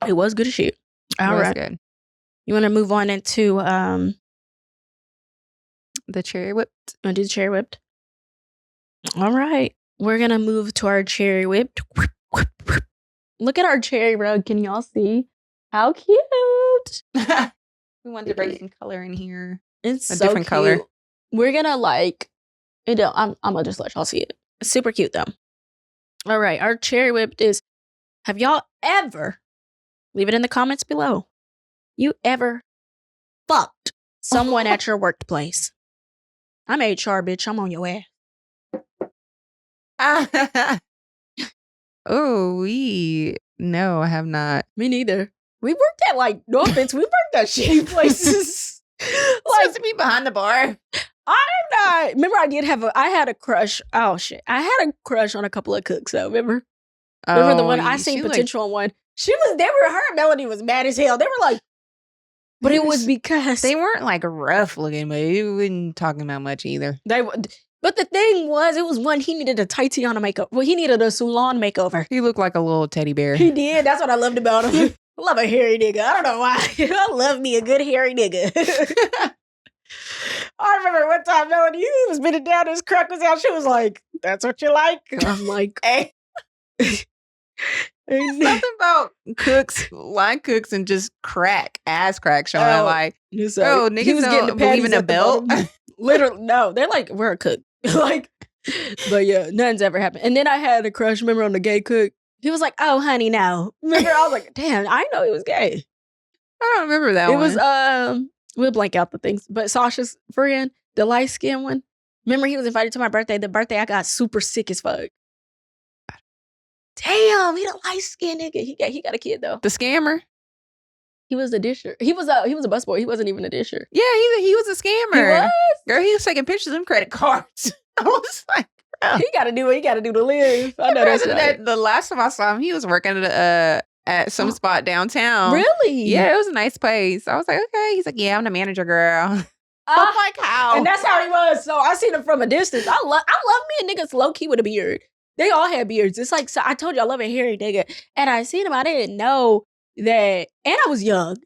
[SPEAKER 1] It was good as shit. All right.
[SPEAKER 3] Good.
[SPEAKER 1] You want to move on into
[SPEAKER 3] the cherry whipped?
[SPEAKER 1] Want to do the cherry whipped? All right. We're going to move to our cherry whipped. Look at our cherry rug. Can y'all see? How cute.
[SPEAKER 3] We wanted to bring some color in here.
[SPEAKER 1] It's
[SPEAKER 3] a
[SPEAKER 1] so
[SPEAKER 3] different
[SPEAKER 1] cute.
[SPEAKER 3] color.
[SPEAKER 1] We're going to I'm going to just let y'all see it. It's super cute though. All right. Our cherry whipped is, have y'all ever, leave it in the comments below, you ever fucked someone at your workplace? I'm HR, bitch. I'm on your ass.
[SPEAKER 3] No, I have not.
[SPEAKER 1] Me neither. We worked at no offense, we worked at shitty places.
[SPEAKER 3] Supposed to be behind the bar.
[SPEAKER 1] I'm not. Remember, I had a crush. Oh shit, I had a crush on a couple of cooks though. Remember the one I seen potential on one. Her melody was mad as hell. They were like, but it was because
[SPEAKER 3] they weren't rough looking, but you wasn't talking about much either.
[SPEAKER 1] But the thing was, it was one, he needed a Tatiana makeup. Well, he needed a Sulan makeover.
[SPEAKER 3] He looked like a little teddy bear.
[SPEAKER 1] He did. That's what I loved about him. I love a hairy nigga. I don't know why. I love me a good hairy nigga. I remember one time Melody, he was bending down, his crack was out. She was like, "That's what you like?" I'm like,
[SPEAKER 3] hey. Something about line cooks and just ass crack showing niggas
[SPEAKER 1] he was
[SPEAKER 3] don't believe in a belt.
[SPEAKER 1] Literally, no. They're like, we're a cook. But yeah, nothing's ever happened. And then I had a crush, remember, on the gay cook. He was like, "Oh, honey, no." Remember, I was like, damn, I know he was gay.
[SPEAKER 3] I don't remember that one.
[SPEAKER 1] It was, we'll blank out the things. But Sasha's friend, the light-skinned one, remember he was invited to my birthday. The birthday, I got super sick as fuck. Damn, he the light-skinned nigga. He got a kid, though.
[SPEAKER 3] The scammer?
[SPEAKER 1] He was a disher. He was a busboy. He wasn't even a disher.
[SPEAKER 3] Yeah, he was a scammer.
[SPEAKER 1] He was?
[SPEAKER 3] Girl, he was taking pictures of them credit cards. I was like, bro.
[SPEAKER 1] He got to do what he got to do to live. I know that's right.
[SPEAKER 3] The last time I saw him, he was working at some spot downtown.
[SPEAKER 1] Really?
[SPEAKER 3] Yeah, it was a nice place. I was like, okay. He's like, yeah, I'm the manager, girl. I'm like, how?
[SPEAKER 1] And that's how he was. So I seen him from a distance. I love me a niggas low key with a beard. They all had beards. It's like, so I told you I love a hairy nigga. And I seen him. I didn't know that. And I was young.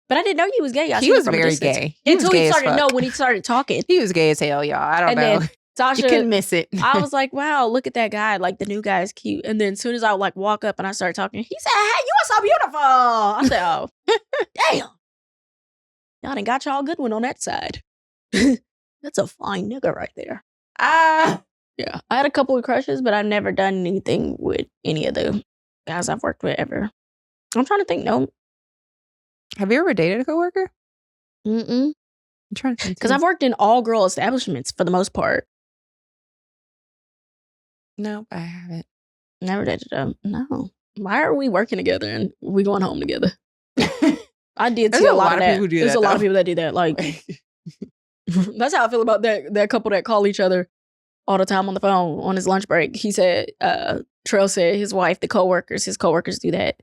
[SPEAKER 1] But I didn't know he was gay.
[SPEAKER 3] He was very gay.
[SPEAKER 1] Until he started to know when he started talking.
[SPEAKER 3] He was gay as hell, y'all. I don't know.
[SPEAKER 1] Then Sasha,
[SPEAKER 3] you couldn't miss it.
[SPEAKER 1] I was like, wow, look at that guy. Like, the new guy is cute. And then as soon as I would walk up and I started talking, he said, "Hey, you are so beautiful." I said, "Oh, damn. Y'all done got y'all a good one on that side." That's a fine nigga right there. Yeah. I had a couple of crushes, but I've never done anything with any of the guys I've worked with ever. I'm trying to think. No.
[SPEAKER 3] Have you ever dated a coworker?
[SPEAKER 1] Mm-mm.
[SPEAKER 3] I'm trying to think.
[SPEAKER 1] Because I've worked in all girl establishments for the most part.
[SPEAKER 3] No, I haven't.
[SPEAKER 1] Never dated them. No. Why are we working together and we going home together? I did see a lot of that.
[SPEAKER 3] People do
[SPEAKER 1] There's
[SPEAKER 3] that,
[SPEAKER 1] a lot of people that do that. Like, that's how I feel about that couple that call each other all the time on the phone on his lunch break. He said, Trail said his wife, his coworkers do that.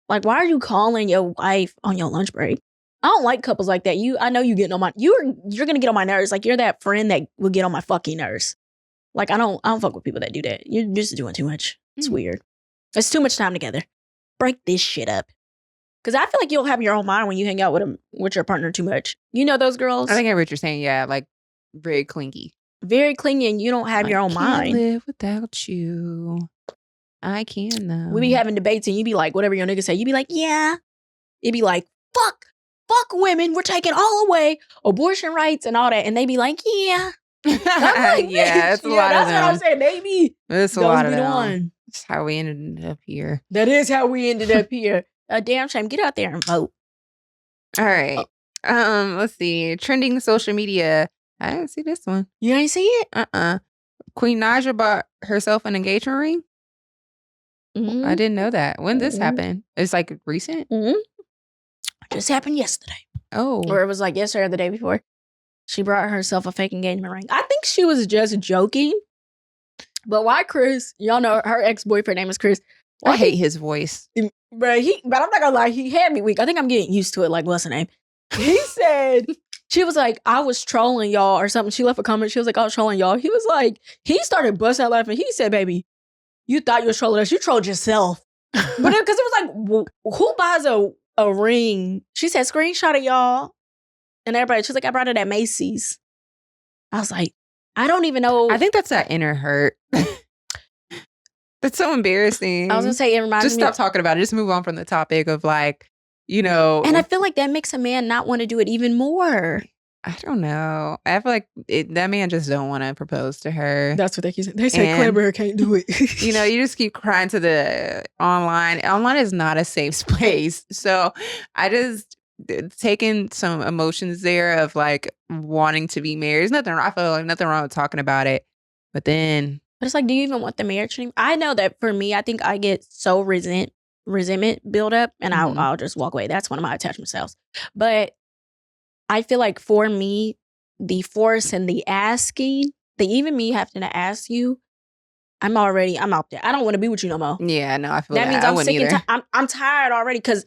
[SPEAKER 1] Like, why are you calling your wife on your lunch break? I don't like couples like that. I know you getting on my, you're gonna get on my nerves. Like, you're that friend that will get on my fucking nerves. Like, I don't fuck with people that do that. You're just doing too much. It's weird. It's too much time together. Break this shit up. Because I feel like you'll have your own mind when you hang out with your partner too much. You know those girls?
[SPEAKER 3] I think I heard what you're saying. Yeah, like very clingy.
[SPEAKER 1] Very clingy, and you don't have your own mind.
[SPEAKER 3] I can't live without you. I can though.
[SPEAKER 1] We be having debates and you be like, whatever your nigga say, you be like, yeah. It'd be like, fuck women. We're taking all away abortion rights and all that. And they be like, yeah. Like,
[SPEAKER 3] yeah, it's a lot of them.
[SPEAKER 1] That's what I'm saying. They be.
[SPEAKER 3] It's a lot of them. That's how we ended up here.
[SPEAKER 1] That is how we ended up here. A damn shame. Get out there and vote.
[SPEAKER 3] All right. Let's see. Trending social media. I didn't see this one.
[SPEAKER 1] You ain't see it?
[SPEAKER 3] Queen Naija bought herself an engagement ring.
[SPEAKER 1] Mm-hmm.
[SPEAKER 3] I didn't know that. When this happened? It's like recent?
[SPEAKER 1] Mm-hmm. It just happened yesterday.
[SPEAKER 3] Oh.
[SPEAKER 1] Or it was like yesterday or the day before. She brought herself a fake engagement ring. I think she was just joking. But why Chris? Y'all know her ex-boyfriend name is Chris.
[SPEAKER 3] I hate his voice.
[SPEAKER 1] But I'm not gonna lie, he had me weak. I think I'm getting used to it. Like, what's her name? He said, she was like, I was trolling y'all or something. She left a comment. She was like, I was trolling y'all. He was like, he started busting out laughing. He said, baby, you thought you was trolling us. You trolled yourself. But because it was like, who buys a ring? She said, screenshot it, y'all. And everybody, she's like, I brought it at Macy's. I was like, I don't even know.
[SPEAKER 3] I think that's that inner hurt. That's so embarrassing.
[SPEAKER 1] I was going to say, it reminds me.
[SPEAKER 3] Just stop talking about it. Just move on from the topic of like, you know.
[SPEAKER 1] And I feel like that makes a man not want to do it even more.
[SPEAKER 3] I don't know. I feel like that man just don't want to propose to her.
[SPEAKER 1] That's what they keep saying. They say Claire can't do it.
[SPEAKER 3] You know, you just keep crying to the online. Online is not a safe space. So I just taking some emotions there of like wanting to be married. There's nothing. I feel like nothing wrong with talking about it. But
[SPEAKER 1] it's like, do you even want the marriage anymore? I know that for me, I think I get so resentment build up, and I'll just walk away. That's one of my attachment styles. But I feel like for me, the force and the asking, even me having to ask you, I'm out there. I don't want to be with you no more.
[SPEAKER 3] Yeah, no, I feel
[SPEAKER 1] that means I'm sick and I'm tired already because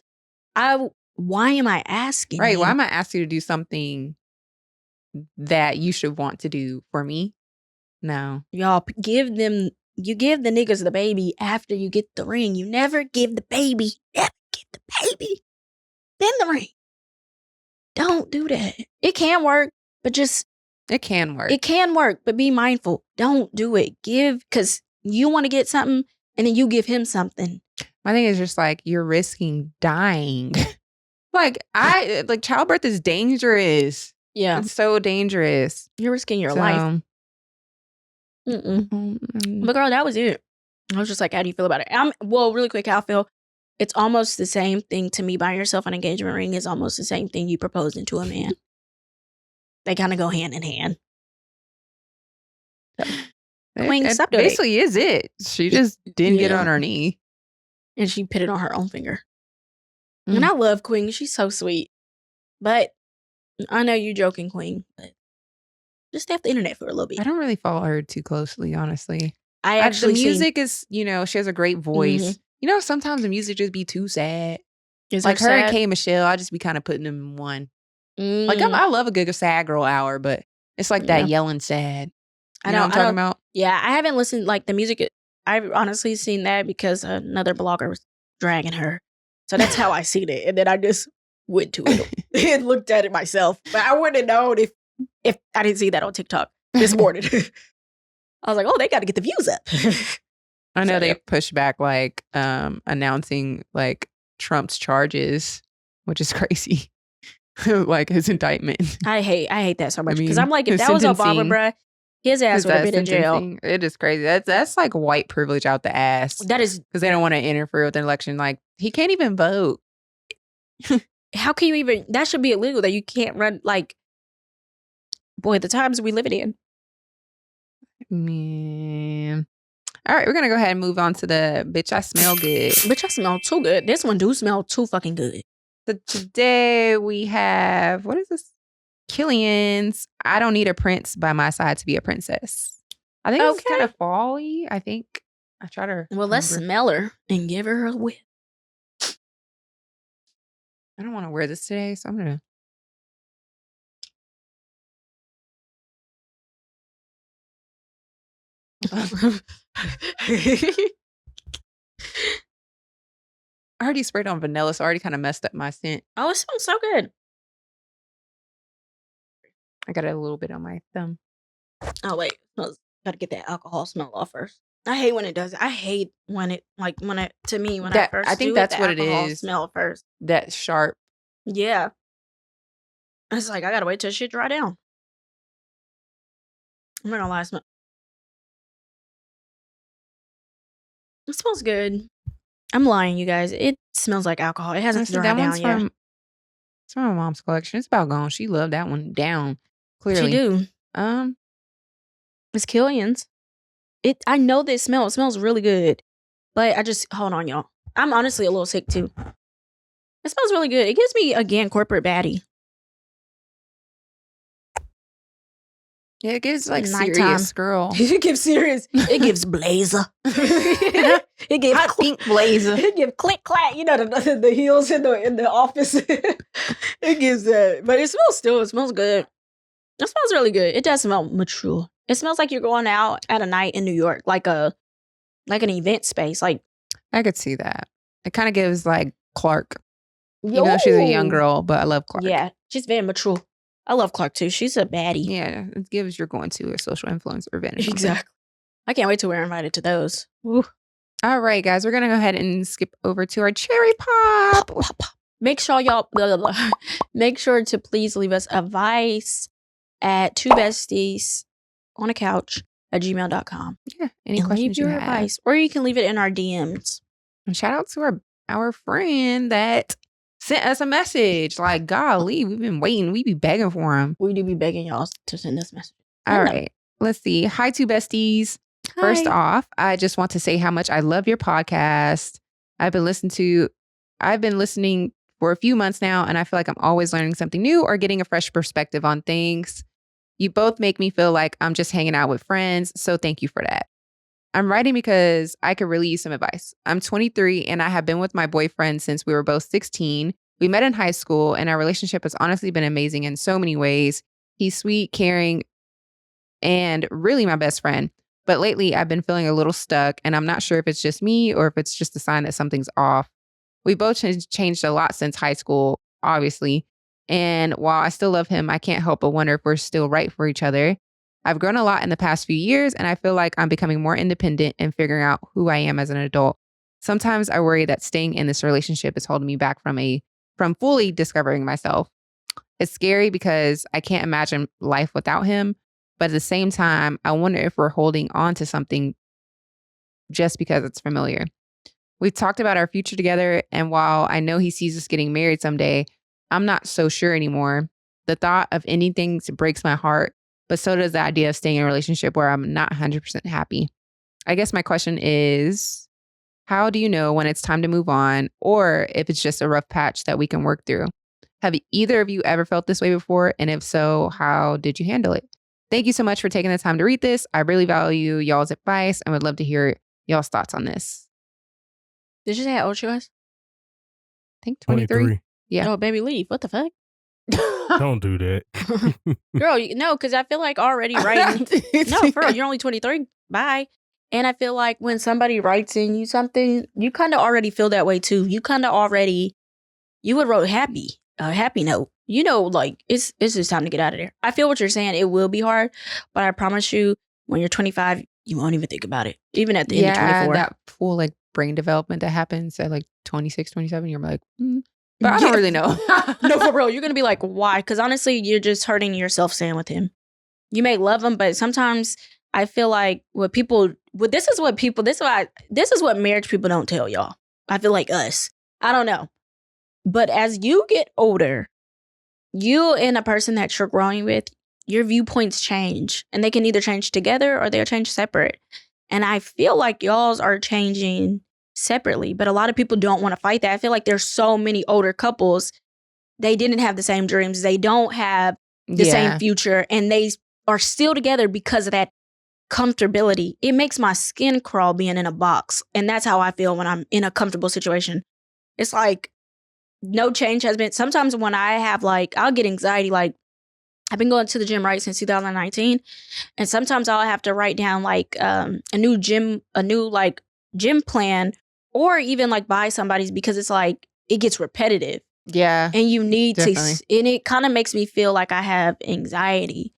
[SPEAKER 1] why am I asking?
[SPEAKER 3] Right, why am I asking you to do something that you should want to do for me? No.
[SPEAKER 1] Y'all give the niggas the baby after you get the ring. You never give the baby, then the ring. Don't do that. It can work, but
[SPEAKER 3] it can work.
[SPEAKER 1] It can work, but be mindful. Don't do it. Because you want to get something and then you give him something.
[SPEAKER 3] My thing is just like, you're risking dying. like childbirth is dangerous.
[SPEAKER 1] Yeah.
[SPEAKER 3] It's so dangerous.
[SPEAKER 1] You're risking your life. But girl, that was it. I was just like, how do you feel about it? Really quick, how I feel. It's almost the same thing to me. Buying yourself an engagement ring is almost the same thing you proposing to a man. They kind of go hand in hand. Queen, stop doing it.
[SPEAKER 3] Basically is it. She just didn't get on her knee.
[SPEAKER 1] And she put it on her own finger. And I love Queen. She's so sweet. But I know you joking, Queen. But just stay off the internet for a little bit.
[SPEAKER 3] I don't really follow her too closely, honestly.
[SPEAKER 1] The
[SPEAKER 3] music is, she has a great voice. Mm-hmm. Sometimes the music just be too sad. Like her and K Michelle, I just be kind of putting them in one. Like I love a good sad girl hour, but it's like that yelling sad. You know what I'm talking about?
[SPEAKER 1] Yeah, I haven't listened like the music. I've honestly seen that because another blogger was dragging her. So that's how I seen it. And then I just went to it and looked at it myself. But I wouldn't have known if I didn't see that on TikTok this morning. I was like, oh, they got to get the views up.
[SPEAKER 3] I know they pushed back like announcing like Trump's charges, which is crazy. Like his indictment.
[SPEAKER 1] I hate that so much because I'm like, if that was Obama, bruh, his ass would have been in jail.
[SPEAKER 3] It is crazy. That's like white privilege out the ass.
[SPEAKER 1] That is
[SPEAKER 3] because they don't want to interfere with an election. Like he can't even vote.
[SPEAKER 1] How can you even? That should be illegal. That you can't run. Like, boy, the times we live in.
[SPEAKER 3] Man. All right, we're gonna go ahead and move on to the bitch I smell good.
[SPEAKER 1] Bitch, I smell too good. This one do smell too fucking good.
[SPEAKER 3] So today we have, what is this? Killian's I Don't Need a Prince by My Side to Be a Princess. I think it's kind of fall-y. I think I try to
[SPEAKER 1] let's smell her and give her a whiff.
[SPEAKER 3] I don't want to wear this today, so I'm gonna. I already sprayed on vanilla, so I already kind of messed up my scent.
[SPEAKER 1] Oh, it smells so good.
[SPEAKER 3] I got a little bit on my thumb.
[SPEAKER 1] Oh, wait. Got to get that alcohol smell off first. I hate when it does it. I hate when it, I first
[SPEAKER 3] I think that's what it is.
[SPEAKER 1] Smell first.
[SPEAKER 3] That sharp.
[SPEAKER 1] Yeah. It's like, I got to wait till shit dry down. I'm not going to lie. It smells good. I'm lying, you guys. It smells like alcohol. It hasn't dried down yet.
[SPEAKER 3] It's from my mom's collection. It's about gone. She loved that one down. Clearly.
[SPEAKER 1] She do. It's Killian's. I know this smell. It smells really good. But hold on, y'all. I'm honestly a little sick too. It smells really good. It gives me, again, corporate baddie.
[SPEAKER 3] Yeah, it gives like
[SPEAKER 1] Nighttime.
[SPEAKER 3] serious girl.
[SPEAKER 1] It gives serious. It gives blazer. It gives
[SPEAKER 3] Hot pink blazer.
[SPEAKER 1] It gives click clack. You know the heels in the office. It gives that, but it smells good. It smells really good. It does smell mature. It smells like you're going out at a night in New York, like an event space. Like
[SPEAKER 3] I could see that. It kind of gives like Clark. Even though she's a young girl, but I love Clark.
[SPEAKER 1] Yeah, she's very mature. I love Clark too. She's a baddie.
[SPEAKER 3] Yeah, it gives you're going to a social influencer event or something.
[SPEAKER 1] Exactly. I can't wait till we're invited to those. Woo.
[SPEAKER 3] All right, guys, we're going to go ahead and skip over to our cherry pop.
[SPEAKER 1] Make sure y'all, make sure to please leave us advice at twobesties on a couch at gmail.com.
[SPEAKER 3] Yeah, any
[SPEAKER 1] and
[SPEAKER 3] questions
[SPEAKER 1] leave your
[SPEAKER 3] you have.
[SPEAKER 1] advice, or you can leave it in our DMs.
[SPEAKER 3] And shout out to our friend that sent us a message. Like, golly, we've been waiting. We be begging for him.
[SPEAKER 1] We do be begging y'all to send us messages.
[SPEAKER 3] All right, let's see. Hi, two besties.
[SPEAKER 1] Hi.
[SPEAKER 3] First off, I just want to say how much I love your podcast. I've been listening for a few months now, and I feel like I'm always learning something new or getting a fresh perspective on things. You both make me feel like I'm just hanging out with friends, so thank you for that. I'm writing because I could really use some advice. I'm 23 and I have been with my boyfriend since we were both 16. We met in high school and our relationship has honestly been amazing in so many ways. He's sweet, caring, and really my best friend. But lately I've been feeling a little stuck and I'm not sure if it's just me or if it's just a sign that something's off. We both changed a lot since high school, obviously. And while I still love him, I can't help but wonder if we're still right for each other. I've grown a lot in the past few years, and I feel like I'm becoming more independent and figuring out who I am as an adult. Sometimes I worry that staying in this relationship is holding me back from fully discovering myself. It's scary because I can't imagine life without him, but at the same time, I wonder if we're holding on to something just because it's familiar. We've talked about our future together, and while I know he sees us getting married someday, I'm not so sure anymore. The thought of ending things breaks my heart, but so does the idea of staying in a relationship where I'm not 100% happy. I guess my question is, how do you know when it's time to move on, or if it's just a rough patch that we can work through? Have either of you ever felt this way before? And if so, how did you handle it? Thank you so much for taking the time to read this. I really value y'all's advice and would love to hear y'all's thoughts on this.
[SPEAKER 1] Did you say how old she was?
[SPEAKER 3] I think 23. Yeah.
[SPEAKER 1] Oh, baby, leave. What the fuck?
[SPEAKER 2] Don't do that.
[SPEAKER 1] Girl, no, because I feel like already writing. No, for real, you're only 23. Bye. And I feel like when somebody writes in you something, you kind of already feel that way too. You kind of already, you would wrote a happy note. You know, like it's just time to get out of there. I feel what you're saying. It will be hard, but I promise you, when you're 25, you won't even think about it. Even at the end of 24.
[SPEAKER 3] That full like brain development that happens at like 26, 27, you're like, But I don't really know.
[SPEAKER 1] No, for real. You're going to be like, why? Because honestly, you're just hurting yourself staying with him. You may love him, but sometimes I feel like this is what marriage people don't tell y'all. I feel like us. I don't know. But as you get older, you and a person that you're growing with, your viewpoints change. And they can either change together or they'll change separate. And I feel like y'all's are changing separately, but a lot of people don't want to fight that. I feel like there's so many older couples, they didn't have the same dreams. They don't have the same future, and they are still together because of that comfortability. It makes my skin crawl being in a box. And that's how I feel when I'm in a comfortable situation. It's like no change has been. Sometimes when I have I'll get anxiety. Like I've been going to the gym since 2019. And sometimes I'll have to write down a new gym plan, or even buy somebody's, because it's it gets repetitive.
[SPEAKER 3] Yeah.
[SPEAKER 1] And you need
[SPEAKER 3] definitely.
[SPEAKER 1] And it kind of makes me feel like I have anxiety.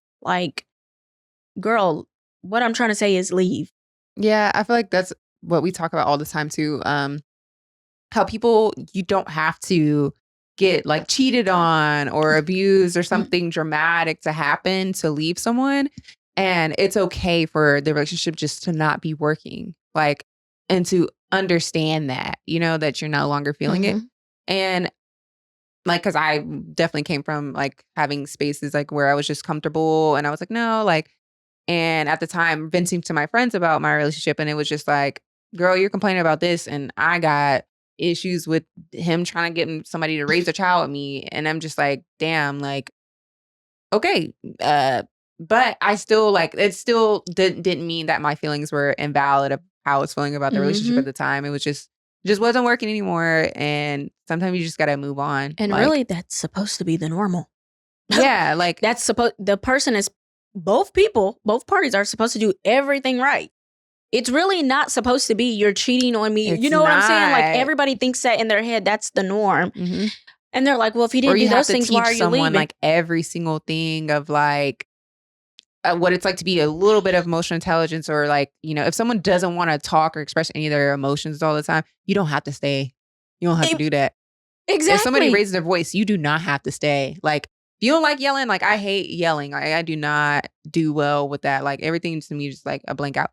[SPEAKER 1] Girl, what I'm trying to say is leave.
[SPEAKER 3] Yeah, I feel like that's what we talk about all the time too. How people, you don't have to get cheated on or abused or something dramatic to happen to leave someone. And it's okay for the relationship just to not be working. And to understand that, that you're no longer feeling it. And because I definitely came from having spaces where I was just comfortable and I was no, and at the time venting to my friends about my relationship. And it was just girl, you're complaining about this. And I got issues with him trying to get somebody to raise a child with me. And I'm just damn, okay, But I still like it. Still didn't mean that my feelings were invalid of how I was feeling about the relationship at the time. It was just wasn't working anymore. And sometimes you just gotta move on.
[SPEAKER 1] And
[SPEAKER 3] like,
[SPEAKER 1] really, that's supposed to be the normal.
[SPEAKER 3] Yeah, like
[SPEAKER 1] that's supposed. The person is both parties are supposed to do everything right. It's really not supposed to be you're cheating on me.
[SPEAKER 3] It's
[SPEAKER 1] You know what I'm saying? Like
[SPEAKER 3] not.
[SPEAKER 1] everybody thinks that in their head. That's the norm. And they're like, well, if he
[SPEAKER 3] or
[SPEAKER 1] didn't
[SPEAKER 3] you
[SPEAKER 1] do
[SPEAKER 3] have
[SPEAKER 1] those
[SPEAKER 3] to
[SPEAKER 1] things,
[SPEAKER 3] teach
[SPEAKER 1] why are you
[SPEAKER 3] someone
[SPEAKER 1] leaving?
[SPEAKER 3] like every single thing of like what it's like to be a little bit of emotional intelligence, or like, you know, if someone doesn't want to talk or express any of their emotions all the time, you don't have to stay. You don't have to do that.
[SPEAKER 1] Exactly.
[SPEAKER 3] If somebody raises their voice, you do not have to stay. Like, if you don't like yelling, like I hate yelling. I do not do well with that. Like everything to me is just like a blank out.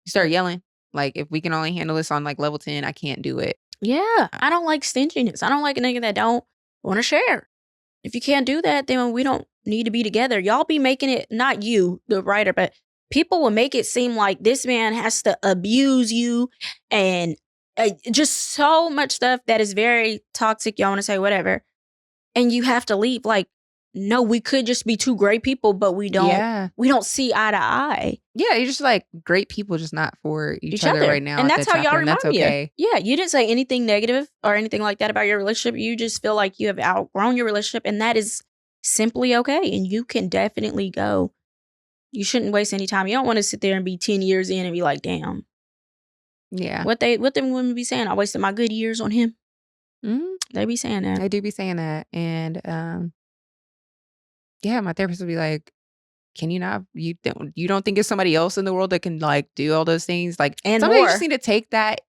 [SPEAKER 3] You start yelling. Like if we can only handle this on like level 10, I can't do it.
[SPEAKER 1] Yeah. I don't like stinginess. I don't like a nigga that don't want to share. If you can't do that, then we don't need to be together. Y'all be making it, not you, the writer, but people will make it seem like this man has to abuse you and just so much stuff that is very toxic. Y'all want to say whatever. And you have to leave. Like, no, we could just be two great people, but we don't see eye to eye.
[SPEAKER 3] Yeah, you're just like great people, just not for each other right now.
[SPEAKER 1] And that's how y'all remind me.
[SPEAKER 3] Okay.
[SPEAKER 1] Yeah, you didn't say anything negative or anything like that about your relationship. You just feel like you have outgrown your relationship, and that is simply okay. And you can definitely go. You shouldn't waste any time. You don't want to sit there and be 10 years in and be like, damn.
[SPEAKER 3] Yeah.
[SPEAKER 1] What them women be saying? I wasted my good years on him. They be saying that.
[SPEAKER 3] They do be saying that. And yeah, my therapist would be like, can you not, you don't think there's somebody else in the world that can like do all those things? Like,
[SPEAKER 1] and
[SPEAKER 3] somebody
[SPEAKER 1] more.
[SPEAKER 3] just need to take that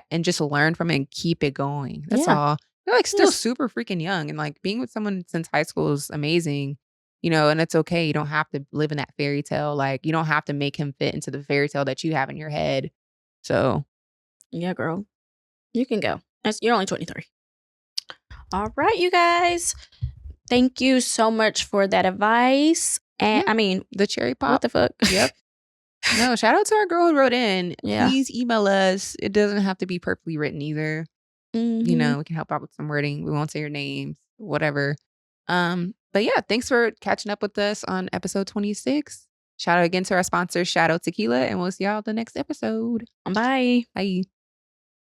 [SPEAKER 3] and just learn from it and keep it going. That's all. They're like still super freaking young, and like being with someone since high school is amazing, you know, and it's okay. You don't have to live in that fairy tale. Like, you don't have to make him fit into the fairy tale that you have in your head. So
[SPEAKER 1] yeah, girl, you can go. You're only 23. All right, you guys. Thank you so much for that advice. And I mean,
[SPEAKER 3] the cherry pop.
[SPEAKER 1] What the fuck?
[SPEAKER 3] Yep. No, shout out to our girl who wrote in.
[SPEAKER 1] Yeah.
[SPEAKER 3] Please email us. It doesn't have to be perfectly written either. You know, we can help out with some wording. We won't say your names, whatever. But yeah, thanks for catching up with us on episode 26. Shout out again to our sponsor, Shadow Tequila, and we'll see y'all the next episode.
[SPEAKER 1] Bye.
[SPEAKER 3] Bye.